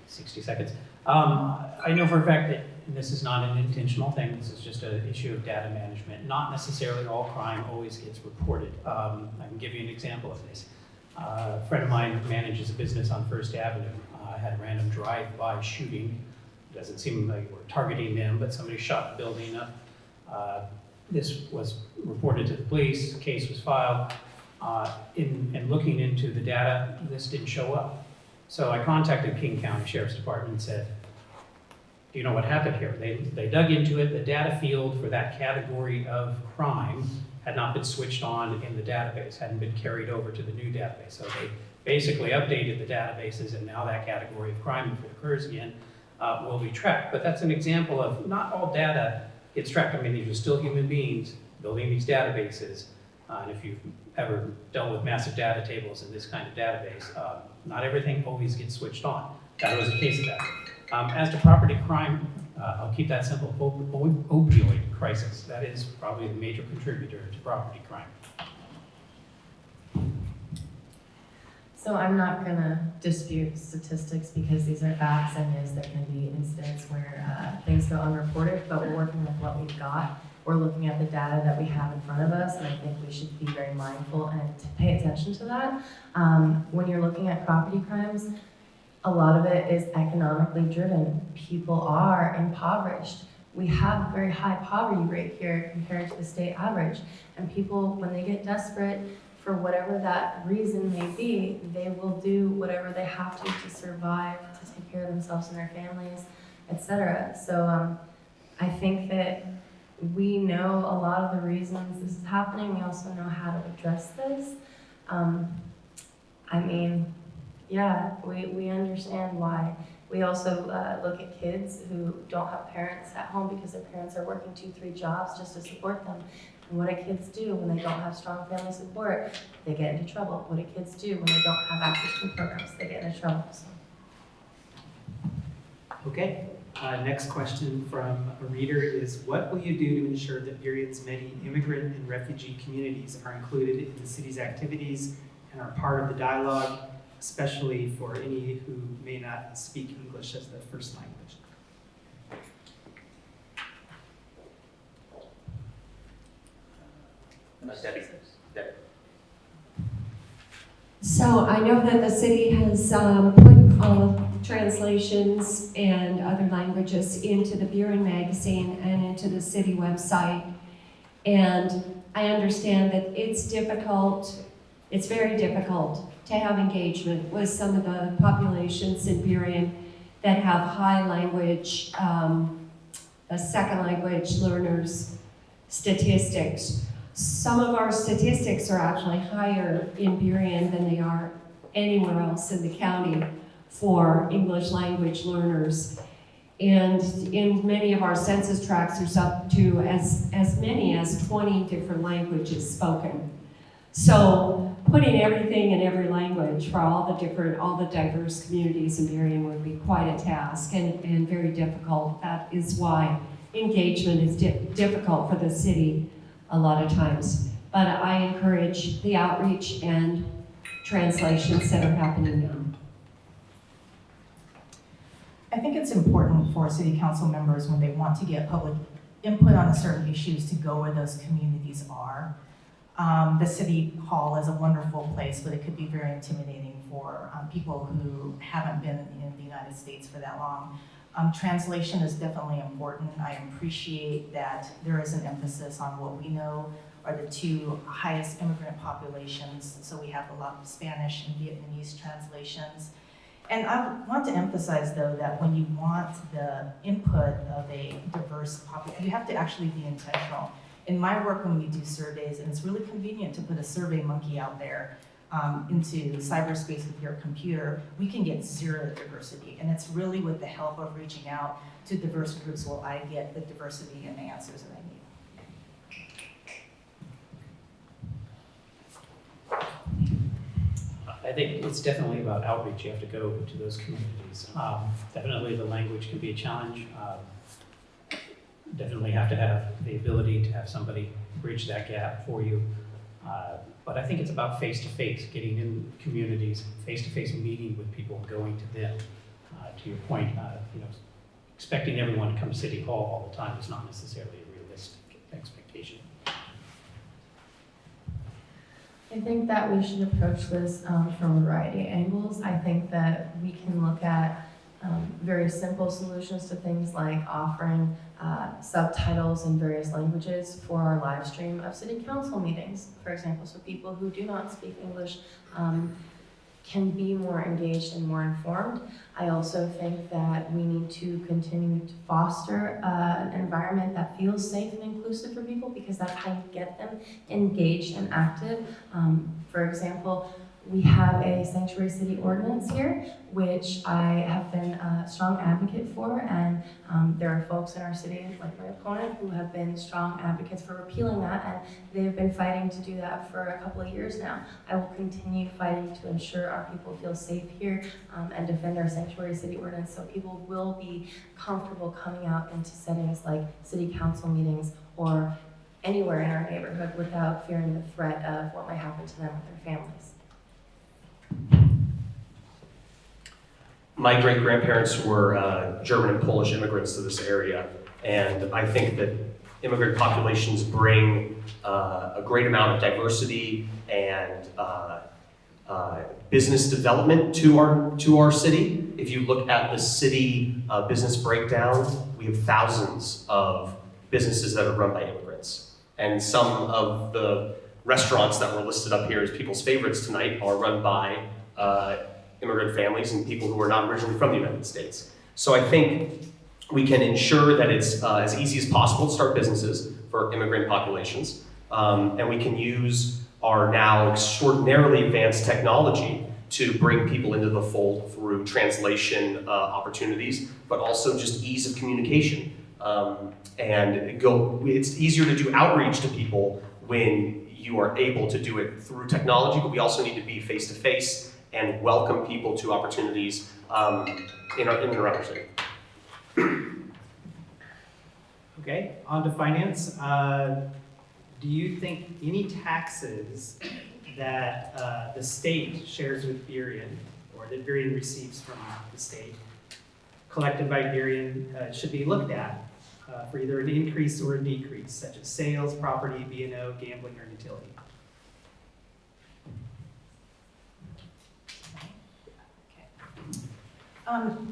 60 seconds. I know for a fact that this is not an intentional thing. This is just an issue of data management. Not necessarily all crime always gets reported. I can give you an example of this. A friend of mine manages a business on First Avenue. Had a random drive-by shooting. It doesn't seem like we're targeting them, but somebody shot the building up. This was reported to the police. The case was filed. In looking into the data, this didn't show up. So I contacted King County Sheriff's Department and said, do you know what happened here? They dug into it. The data field for that category of crime had not been switched on in the database, hadn't been carried over to the new database. So they basically updated the databases, and now that category of crime, if it occurs again, will be tracked. But that's an example of not all data gets tracked. I mean, these are still human beings building these databases. And if you've ever dealt with massive data tables in this kind of database, not everything always gets switched on. That was a case of that. As to property crime, I'll keep that simple. Opioid crisis, that is probably the major contributor to property crime. So I'm not going to dispute statistics because these are facts, and yes, there can be incidents where things go unreported, but we're working with what we've got. We're looking at the data that we have in front of us, and I think we should be very mindful and to pay attention to that. When you're looking at property crimes, a lot of it is economically driven. People are impoverished. We have a very high poverty rate here compared to the state average, and people, when they get desperate, for whatever that reason may be, they will do whatever they have to survive, to take care of themselves and their families, etc. So I think that we know a lot of the reasons this is happening. We also know how to address this. I mean, yeah, we understand why. We also look at kids who don't have parents at home because their parents are working 2-3 jobs just to support them. And what do kids do when they don't have strong family support? They get into trouble. What do kids do when they don't have after school programs? They get into trouble. So. Okay. Next question from a reader is, what will you do to ensure that Burien's many immigrant and refugee communities are included in the city's activities and are part of the dialogue, especially for any who may not speak English as their first language? Debbie. So I know that the city has put all translations and other languages into the Burien magazine and into the city website. And I understand that it's difficult, it's very difficult to have engagement with some of the populations in Burien that have high language, second language learners statistics. Some of our statistics are actually higher in Burien than they are anywhere else in the county for English language learners. And in many of our census tracts, there's up to as many as 20 different languages spoken. So putting everything in every language for all the diverse communities in Burien would be quite a task and very difficult. That is why engagement is difficult for the city a lot of times. But I encourage the outreach and translations that are happening now. I think it's important for city council members when they want to get public input on certain issues to go where those communities are. The city hall is a wonderful place, but it could be very intimidating for people who haven't been in the United States for that long. Translation is definitely important. I appreciate that there is an emphasis on what we know are the two highest immigrant populations. So we have a lot of Spanish and Vietnamese translations. And I want to emphasize, though, that when you want the input of a diverse population, you have to actually be intentional. In my work, when we do surveys, and it's really convenient to put a survey monkey out there into cyberspace with your computer, we can get zero diversity. And it's really with the help of reaching out to diverse groups will I get the diversity and the answers that I need. I think it's definitely about outreach. You have to go to those communities. Definitely the language can be a challenge. Definitely have to have the ability to have somebody bridge that gap for you. But I think it's about face-to-face, getting in communities, face-to-face meeting with people, going to them. To your point, expecting everyone to come to City Hall all the time is not necessarily a realistic expectation. I think that we should approach this from a variety of angles. I think that we can look at very simple solutions to things like offering subtitles in various languages for our live stream of city council meetings, for example, so people who do not speak English can be more engaged and more informed. I also think that we need to continue to foster an environment that feels safe and inclusive for people, because that's how you get them engaged and active. For example, we have a sanctuary city ordinance here, which I have been a strong advocate for, and there are folks in our city, like my opponent, who have been strong advocates for repealing that, and they've been fighting to do that for a couple of years now. I will continue fighting to ensure our people feel safe here and defend our sanctuary city ordinance, so people will be comfortable coming out into settings like city council meetings or anywhere in our neighborhood without fearing the threat of what might happen to them or their families. My great-grandparents were German and Polish immigrants to this area, and I think that immigrant populations bring a great amount of diversity and business development to our city. If you look at the city business breakdown, we have thousands of businesses that are run by immigrants, and some of the restaurants that were listed up here as people's favorites tonight are run by immigrant families and people who are not originally from the United States. So I think we can ensure that it's as easy as possible to start businesses for immigrant populations, and we can use our now extraordinarily advanced technology to bring people into the fold through translation opportunities, but also just ease of communication. It's easier to do outreach to people when you are able to do it through technology, but we also need to be face-to-face and welcome people to opportunities in our city. Okay, on to finance. Do you think any taxes that the state shares with Burien, or that Burien receives from the state, collected by Burien, should be looked at for either an increase or a decrease, such as sales, property, B&O, gambling, or utility?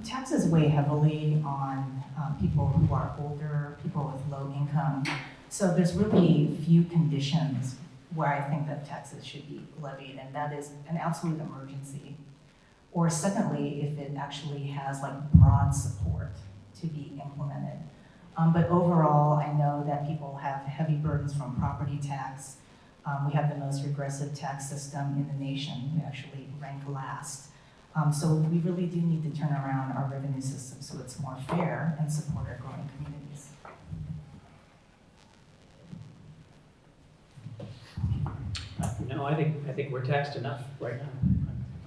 Taxes weigh heavily on people who are older, people with low income. So there's really few conditions where I think that taxes should be levied, and that is an absolute emergency, or secondly, if it actually has like broad support to be implemented. But overall, I know that people have heavy burdens from property tax. We have the most regressive tax system in the nation. We actually rank last. So we really do need to turn around our revenue system so it's more fair and support our growing communities. No, I think we're taxed enough right now.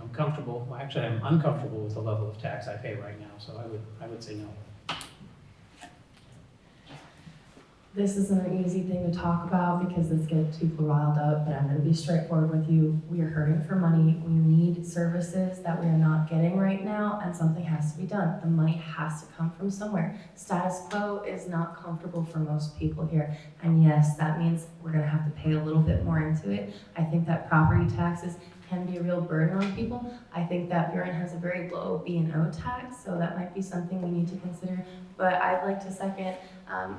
I'm comfortable, well, actually, I'm uncomfortable with the level of tax I pay right now, so I would say no. This isn't an easy thing to talk about because this gets people riled up, but I'm going to be straightforward with you. We are hurting for money. We need services that we are not getting right now, and something has to be done. The money has to come from somewhere. Status quo is not comfortable for most people here, and yes, that means we're going to have to pay a little bit more into it. I think that property taxes can be a real burden on people. I think that Burien has a very low B&O tax, so that might be something we need to consider. But I'd like to second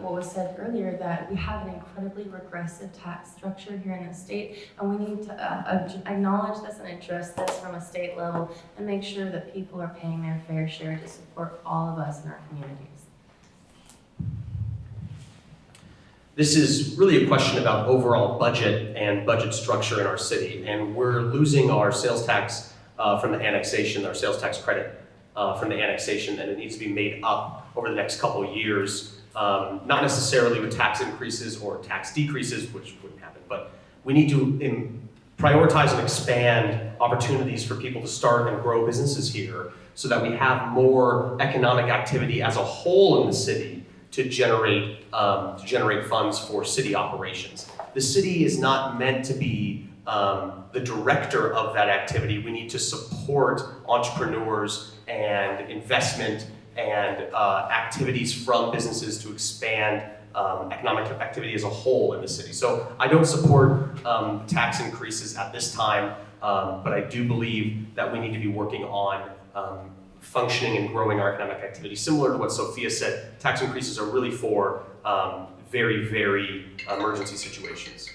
what was said earlier, that we have an incredibly regressive tax structure here in the state, and we need to acknowledge this and address this from a state level and make sure that people are paying their fair share to support all of us in our communities. This is really a question about overall budget and budget structure in our city, and we're losing our sales tax from the annexation, our sales tax credit from the annexation, and it needs to be made up over the next couple of years. Not necessarily with tax increases or tax decreases, which wouldn't happen, but we need to prioritize and expand opportunities for people to start and grow businesses here so that we have more economic activity as a whole in the city to generate funds for city operations. The city is not meant to be the director of that activity. We need to support entrepreneurs and investment and activities from businesses to expand economic activity as a whole in the city. So I don't support tax increases at this time, but I do believe that we need to be working on functioning and growing our economic activity. Similar to what Sophia said, tax increases are really for very, very emergency situations.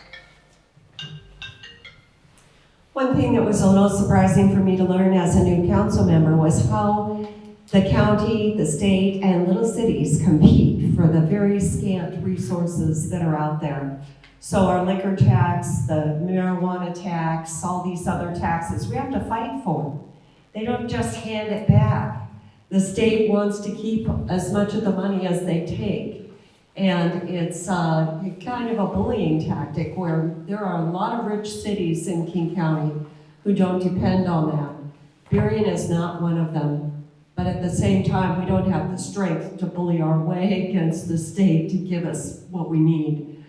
One thing that was a little surprising for me to learn as a new council member was how the county, the state, and little cities compete for the very scant resources that are out there. So our liquor tax, the marijuana tax, all these other taxes, we have to fight for them. They don't just hand it back. The state wants to keep as much of the money as they take. And it's kind of a bullying tactic where there are a lot of rich cities in King County who don't depend on that. Burien is not one of them. But at the same time, we don't have the strength to bully our way against the state to give us what we need.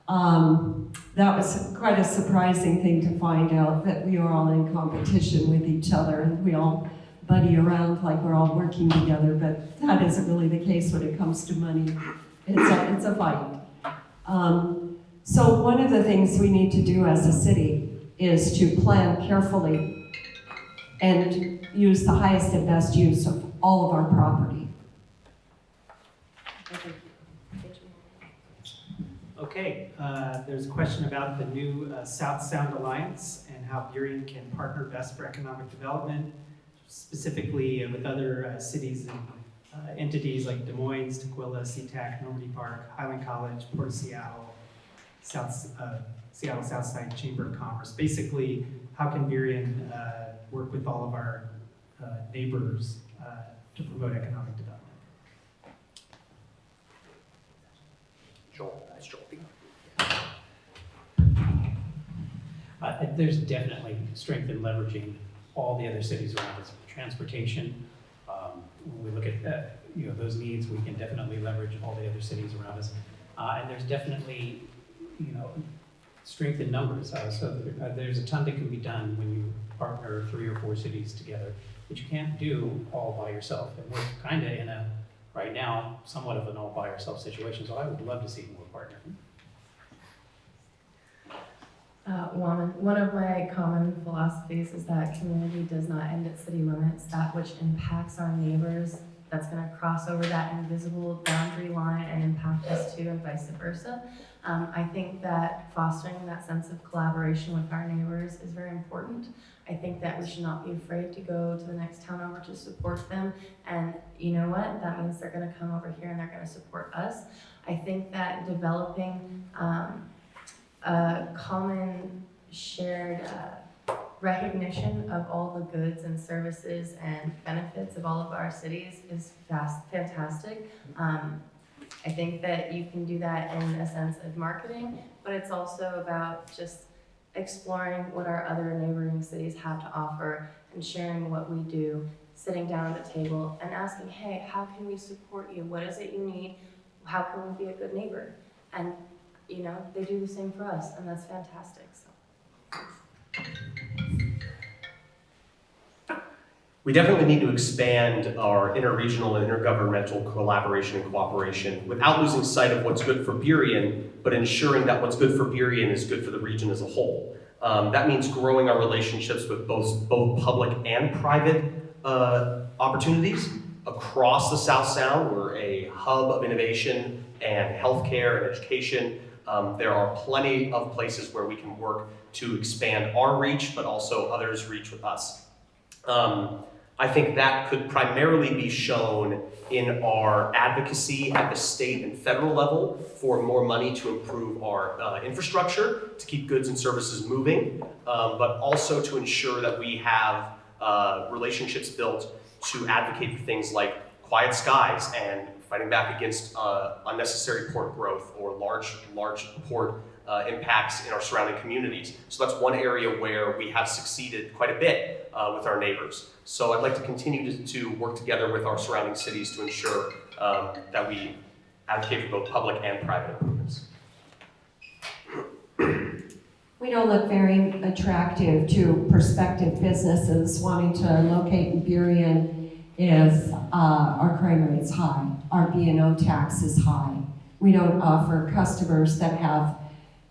That was quite a surprising thing to find out, that we are all in competition with each other and we all buddy around like we're all working together, but that isn't really the case when it comes to money. It's a fight. So one of the things we need to do as a city is to plan carefully and use the highest and best use of all of our property. Okay, there's a question about the new South Sound Alliance and how Burien can partner best for economic development, specifically with other cities and entities like Des Moines, Tukwila, SeaTac, Normandy Park, Highland College, Port of Seattle, Seattle Southside Chamber of Commerce. Basically, how can Burien work with all of our neighbors to promote economic development? Joel, that's Joel. There's definitely strength in leveraging all the other cities around us. Transportation, when we look at those needs, we can definitely leverage all the other cities around us. And there's definitely strength in numbers. So there's a ton that can be done when you partner 3 or 4 cities together, but you can't do all by yourself. And we're kind of in right now, somewhat of an all by yourself situation. So I would love to see more partnering. One of my common philosophies is that community does not end at city limits. That which impacts our neighbors that's going to cross over that invisible boundary line and impact us too, and vice versa. I think that fostering that sense of collaboration with our neighbors is very important. I think that we should not be afraid to go to the next town over to support them. And you know what? That means they're going to come over here and they're going to support us. I think that developing a common shared recognition of all the goods and services and benefits of all of our cities is fantastic. I think that you can do that in a sense of marketing, but it's also about just exploring what our other neighboring cities have to offer and sharing what we do, sitting down at the table and asking, hey, how can we support you? What is it you need? How can we be a good neighbor? And you know, they do the same for us, and that's fantastic. So. We definitely need to expand our interregional and intergovernmental collaboration and cooperation without losing sight of what's good for Burien, but ensuring that what's good for Burien is good for the region as a whole. That means growing our relationships with both public and private opportunities across the South Sound. We're a hub of innovation and healthcare and education. There are plenty of places where we can work to expand our reach, but also others' reach with us. I think that could primarily be shown in our advocacy at the state and federal level for more money to improve our infrastructure, to keep goods and services moving, but also to ensure that we have relationships built to advocate for things like quiet skies and fighting back against unnecessary port growth or large port impacts in our surrounding communities. So that's one area where we have succeeded quite a bit with our neighbors. So I'd like to continue to work together with our surrounding cities to ensure that we advocate for both public and private improvements. We don't look very attractive to prospective businesses wanting to locate in Burien if our crime rate's high, our B&O tax is high. We don't offer customers that have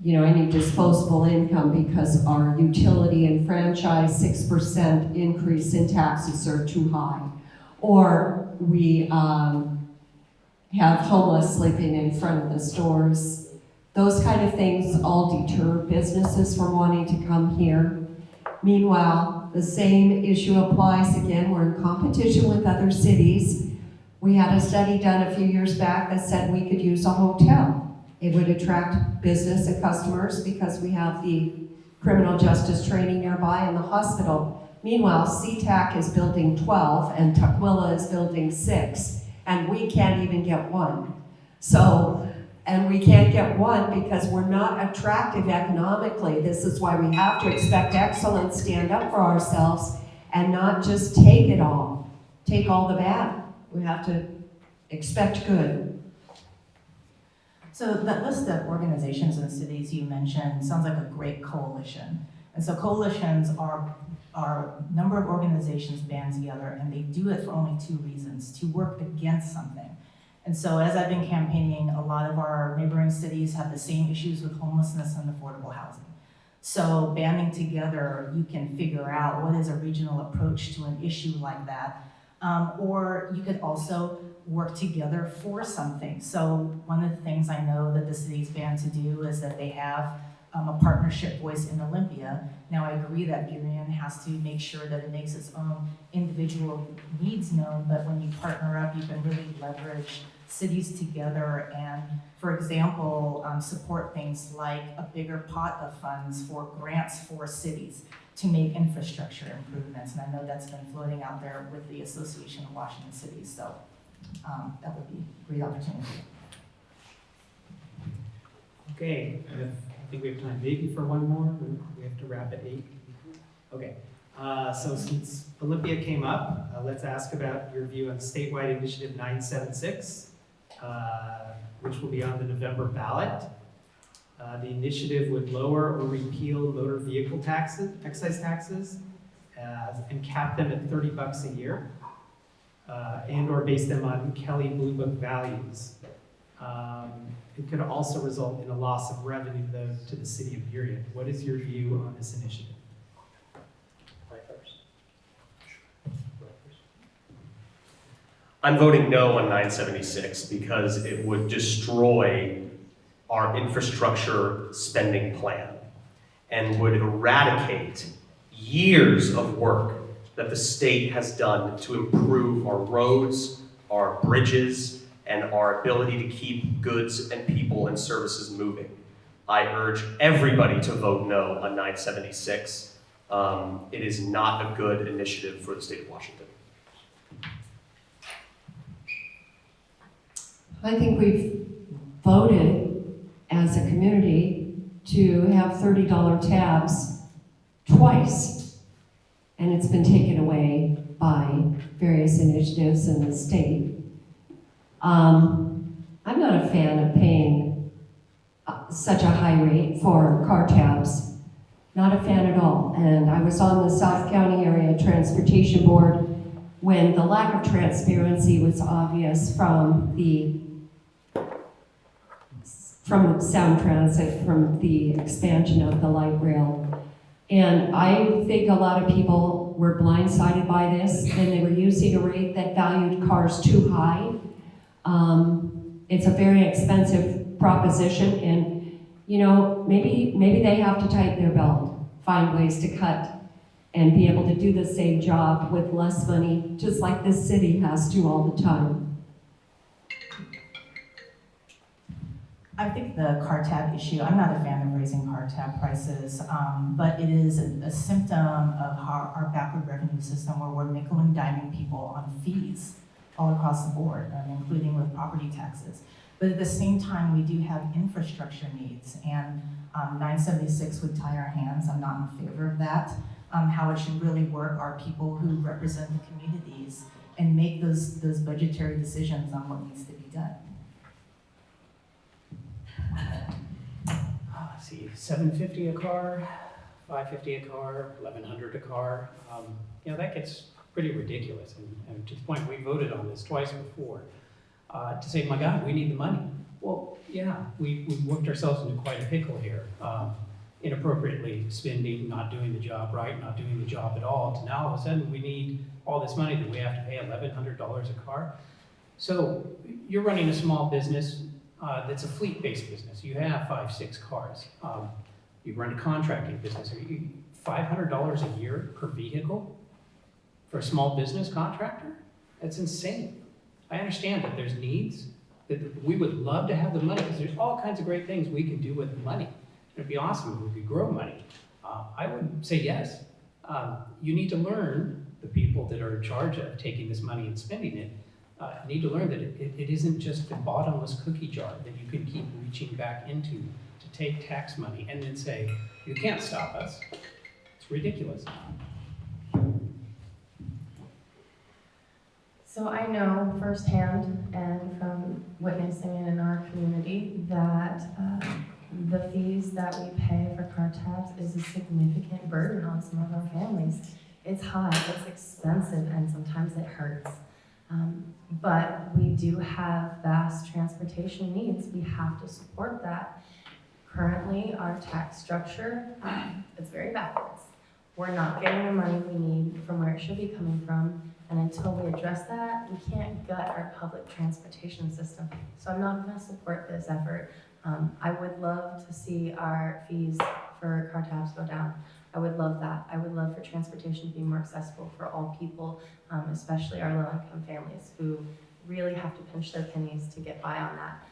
any disposable income because our utility and franchise 6% increase in taxes are too high. Or we have homeless sleeping in front of the stores. Those kind of things all deter businesses from wanting to come here. Meanwhile, the same issue applies again. We're in competition with other cities. We had a study done a few years back that said we could use a hotel. It would attract business and customers because we have the criminal justice training nearby and the hospital. Meanwhile, SeaTac is building 12 and Tukwila is building 6, and we can't even get one. And we can't get one because we're not attractive economically. This is why we have to expect excellence, stand up for ourselves, and not just take it all. Take all the bad. We have to expect good. So that list of organizations and cities you mentioned sounds like a great coalition. And so coalitions are a number of organizations band together, and they do it for only two reasons: to work against something. And so as I've been campaigning, a lot of our neighboring cities have the same issues with homelessness and affordable housing. So banding together, you can figure out what is a regional approach to an issue like that. Or you could also work together for something. So one of the things I know that the cities band to do is that they have a partnership voice in Olympia. Now I agree that Burien has to make sure that it makes its own individual needs known, but when you partner up, you can really leverage cities together and, for example, support things like a bigger pot of funds for grants for cities to make infrastructure improvements. And I know that's been floating out there with the Association of Washington Cities, so that would be a great opportunity. Okay, I think we have time maybe for one more. We have to wrap at 8. Okay, so since Olympia came up, let's ask about your view on statewide initiative 976, which will be on the November ballot. The initiative would lower or repeal motor vehicle taxes, excise taxes, and cap them at $30 a year, and or base them on Kelly Blue Book values. It could also result in a loss of revenue, though, to the city of Burien. What is your view on this initiative? I'm voting no on 976 because it would destroy our infrastructure spending plan and would eradicate years of work that the state has done to improve our roads, our bridges, and our ability to keep goods and people and services moving. I urge everybody to vote no on 976. It is not a good initiative for the state of Washington. I think we've voted as a community to have $30 tabs twice, and it's been taken away by various initiatives in the state. I'm not a fan of paying such a high rate for car tabs. Not a fan at all. And I was on the South County Area Transportation Board when the lack of transparency was obvious from the Sound Transit, from the expansion of the light rail. And I think a lot of people were blindsided by this, and they were using a rate that valued cars too high. It's a very expensive proposition, and you know, maybe they have to tighten their belt, find ways to cut, and be able to do the same job with less money, just like this city has to all the time. I think the car tab issue, I'm not a fan of raising car tab prices, but it is a symptom of how our backward revenue system, where we're nickel and diming people on fees all across the board, including with property taxes. But at the same time, we do have infrastructure needs, and 976 would tie our hands. I'm not in favor of that. How it should really work are people who represent the communities and make those budgetary decisions on what needs to be done. Let's see, $750 a car, $550 a car, $1,100 a car. That gets pretty ridiculous. And to the point, we voted on this twice before to say, my God, we need the money. Well, yeah, we worked ourselves into quite a pickle here. Inappropriately spending, not doing the job right, not doing the job at all. To now all of a sudden we need all this money that we have to pay $1,100 a car. So you're running a small business that's a fleet-based business. You have 5-6 cars. You run a contracting business. $500 a year per vehicle for a small business contractor? That's insane. I understand that there's needs, that we would love to have the money, because there's all kinds of great things we can do with money. It'd be awesome if we could grow money. I would say yes. You need to learn, the people that are in charge of taking this money and spending it, need to learn that it isn't just a bottomless cookie jar that you can keep reaching back into to take tax money and then say, you can't stop us. It's ridiculous. So I know firsthand and from witnessing it in our community that the fees that we pay for car tabs is a significant burden on some of our families. It's high, it's expensive, and sometimes it hurts. But we do have vast transportation needs. We have to support that. Currently, our tax structure, it's very backwards. We're not getting the money we need from where it should be coming from. And until we address that, we can't gut our public transportation system. So I'm not going to support this effort. I would love to see our fees for car tabs go down. I would love that. I would love for transportation to be more accessible for all people, especially our low-income families who really have to pinch their pennies to get by on that.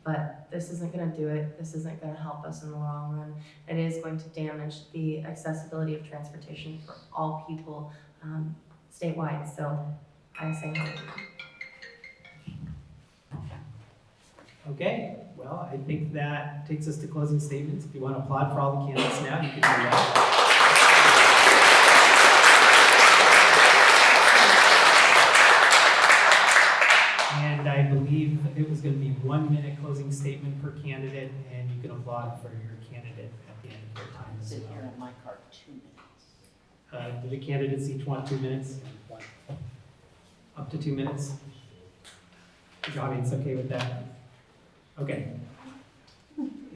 But this isn't going to do it. This isn't going to help us in the long run. It is going to damage the accessibility of transportation for all people statewide. So I say no. Okay, well, I think that takes us to closing statements. If you want to applaud for all the candidates now, you can do that. And I believe it was going to be 1 minute closing statement per candidate, and you can applaud for your candidate at the end of their time as Sit here well. on my card 2 minutes. Do the candidates each want 2 minutes? Up to 2 minutes? Is the audience okay with that? Okay.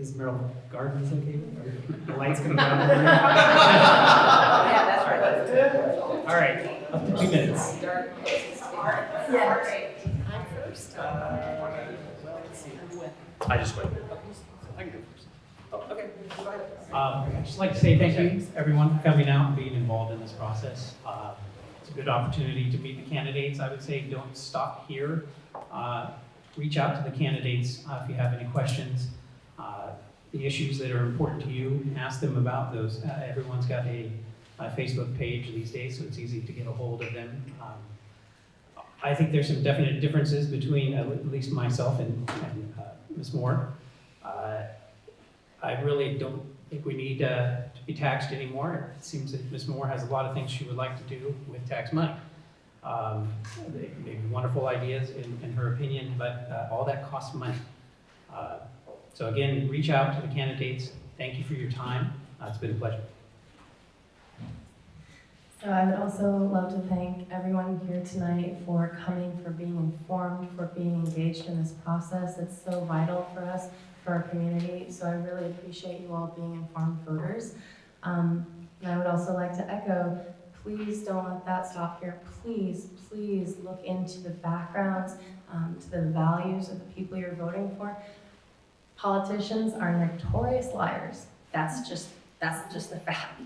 Is Merrill Gardens okay with it? Or the lights gonna go out over there? Yeah, that's right. All right, up to 2 minutes. Yeah, great. I'm first. Well, let's see. I just went. I can go first. Oh, okay. Go ahead. I'd just like to say thank you, everyone, for coming out and being involved in this process. It's a good opportunity to meet the candidates. I would say don't stop here. Reach out to the candidates if you have any questions. The issues that are important to you, ask them about those. Everyone's got a Facebook page these days, so it's easy to get a hold of them. I think there's some definite differences between at least myself and Ms. Moore. I really don't think we need to be taxed anymore. It seems that Ms. Moore has a lot of things she would like to do with tax money. They may be wonderful ideas in her opinion, but all that costs money. So again, reach out to the candidates. Thank you for your time. It's been a pleasure. So I would also love to thank everyone here tonight for coming, for being informed, for being engaged in this process. It's so vital for us, for our community. So I really appreciate you all being informed voters. And I would also like to echo, please don't let that stop here. Please, please look into the backgrounds, to the values of the people you're voting for. Politicians are notorious liars. That's just the fact.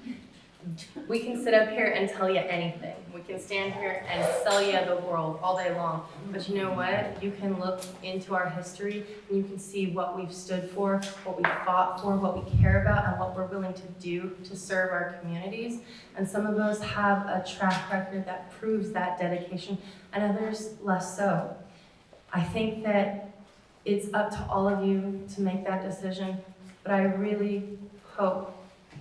We can sit up here and tell you anything. We can stand here and sell you the world all day long. But you know what? You can look into our history and you can see what we've stood for, what we fought for, what we care about, and what we're willing to do to serve our communities. And some of us have a track record that proves that dedication, and others less so. I think that it's up to all of you to make that decision, but I really hope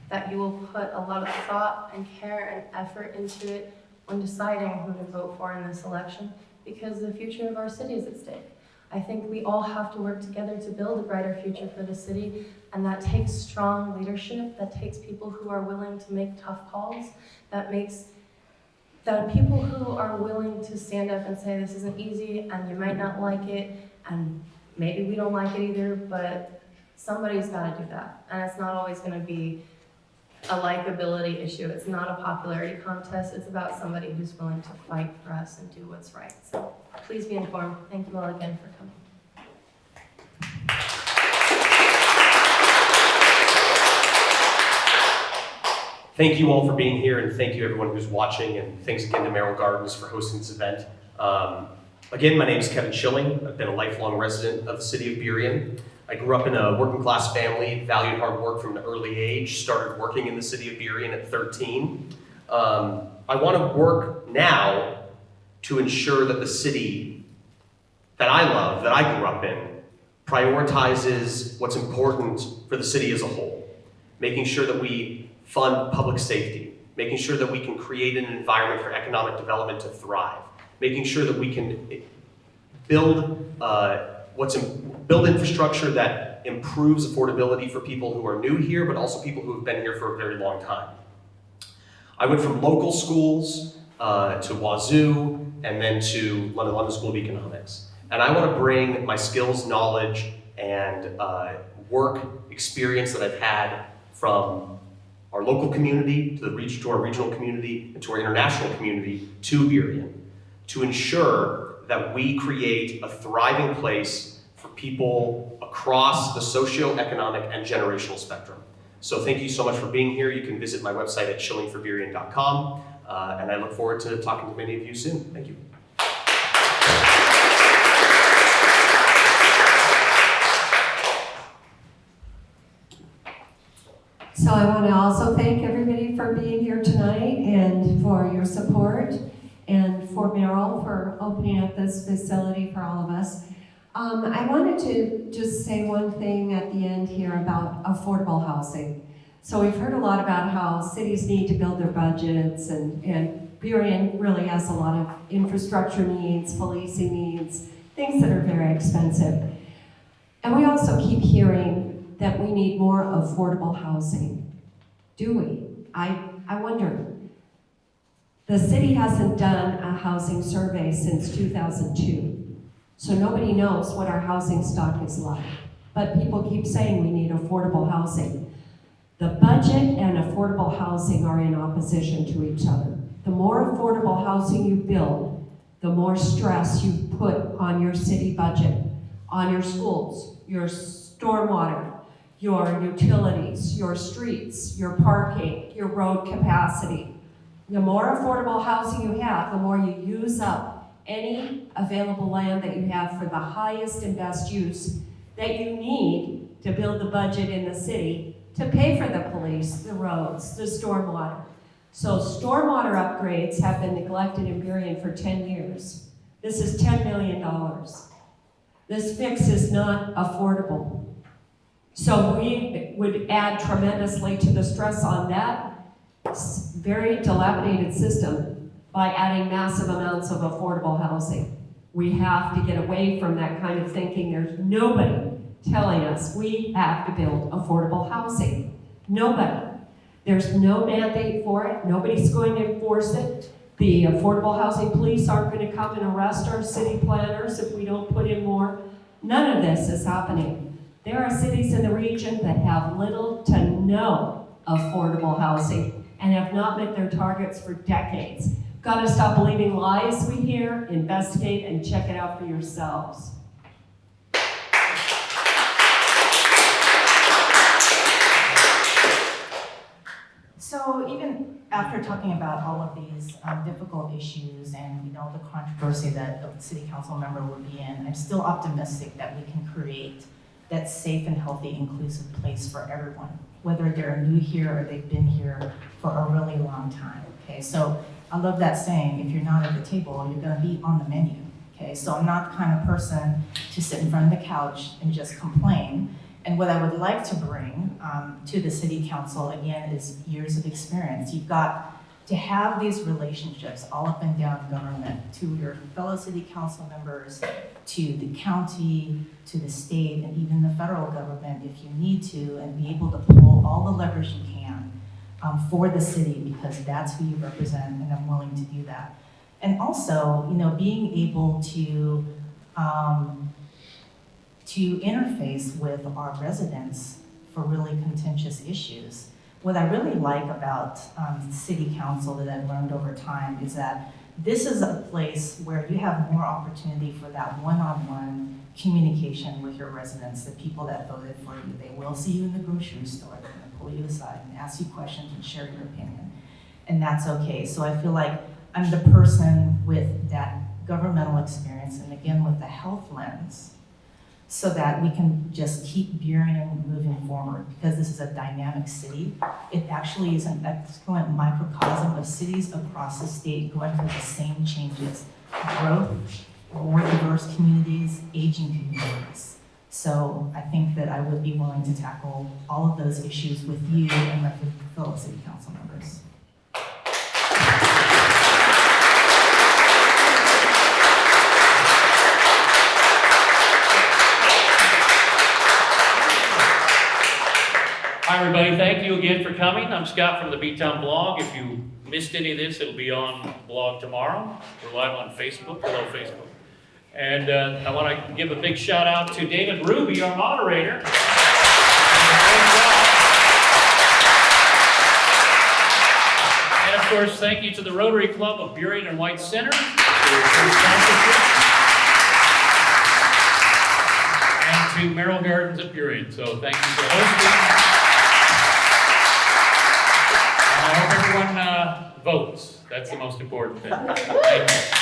that you will put a lot of thought and care and effort into it when deciding who to vote for in this election, because the future of our city is at stake. I think we all have to work together to build a brighter future for the city, and that takes strong leadership, that takes people who are willing to make tough calls, that people who are willing to stand up and say this isn't easy and you might not like it, and maybe we don't like it either, but somebody's got to do that. And it's not always going to be a likability issue. It's not a popularity contest. It's about somebody who's willing to fight for us and do what's right. So please be informed. Thank you all again for coming. Thank you all for being here, and thank you everyone who's watching, and thanks again to Merrill Gardens for hosting this event. Again, my name is Kevin Schilling. I've been a lifelong resident of the city of Burien. I grew up in a working class family, valued hard work from an early age, started working in the city of Burien at 13. I want to work now to ensure that the city that I love, that I grew up in, prioritizes what's important for the city as a whole. Making sure that we fund public safety, making sure that we can create an environment for economic development to thrive, making sure that we can build build infrastructure that improves affordability for people who are new here, but also people who have been here for a very long time. I went from local schools to Wazoo, and then to London School of Economics. And I want to bring my skills, knowledge, and work experience that I've had from our local community to our regional community and to our international community to Burien, to ensure that we create a thriving place for people across the socioeconomic and generational spectrum. So thank you so much for being here. You can visit my website at shillingforburien.com, and I look forward to talking to many of you soon. Thank you. So I want to also thank everybody for being here tonight and for your support, and for Merrill for opening up this facility for all of us. I wanted to just say one thing at the end here about affordable housing. So we've heard a lot about how cities need to build their budgets, and Burien really has a lot of infrastructure needs, policing needs, things that are very expensive. And we also keep hearing that we need more affordable housing. Do we? I wonder. The city hasn't done a housing survey since 2002. So nobody knows what our housing stock is like. But people keep saying we need affordable housing. The budget and affordable housing are in opposition to each other. The more affordable housing you build, the more stress you put on your city budget, on your schools, your stormwater, your utilities, your streets, your parking, your road capacity. The more affordable housing you have, the more you use up any available land that you have for the highest and best use that you need to build the budget in the city to pay for the police, the roads, the stormwater. So stormwater upgrades have been neglected in Burien for 10 years. This is $10 million. This fix is not affordable. So we would add tremendously to the stress on that very dilapidated system by adding massive amounts of affordable housing. We have to get away from that kind of thinking. There's nobody telling us we have to build affordable housing. Nobody. There's no mandate for it. Nobody's going to enforce it. The affordable housing police aren't going to come and arrest our city planners if we don't put in more. None of this is happening. There are cities in the region that have little to no affordable housing and have not met their targets for decades. Got to stop believing lies we hear, investigate, and check it out for yourselves. So even after talking about all of these difficult issues and the controversy that a city council member would be in, I'm still optimistic that we can create that safe and healthy, inclusive place for everyone, whether they're new here or they've been here for a really long time. Okay, so I love that saying: if you're not at the table, you're going to be on the menu. Okay, so I'm not the kind of person to sit in front of the couch and just complain. And what I would like to bring to the city council, again, is years of experience. You've got to have these relationships all up and down government, to your fellow city council members, to the county, to the state, and even the federal government if you need to, and be able to pull all the levers you can for the city, because that's who you represent, and I'm willing to do that. And also, being able to interface with our residents for really contentious issues. What I really like about city council that I've learned over time is that this is a place where you have more opportunity for that one-on-one communication with your residents, the people that voted for you. They will see you in the grocery store. They're going to pull you aside and ask you questions and share your opinion. And that's okay. So I feel like I'm the person with that governmental experience, and again with the health lens, so that we can just keep Burien moving forward, because this is a dynamic city. It actually is an excellent microcosm of cities across the state going through the same changes: growth, more diverse communities, aging communities. So I think that I would be willing to tackle all of those issues with you and my fellow city council members. Hi, everybody. Thank you again for coming. I'm Scott from the B-Town blog. If you missed any of this, it'll be on the blog tomorrow. We're live on Facebook. Hello, Facebook. And I want to give a big shout out to David Ruby, our moderator. And of course, thank you to the Rotary Club of Burien and White Center for your sponsorship. And to Merrill Gardens at Burien. So thank you for hosting. I hope everyone votes. That's the most important thing. Thank you.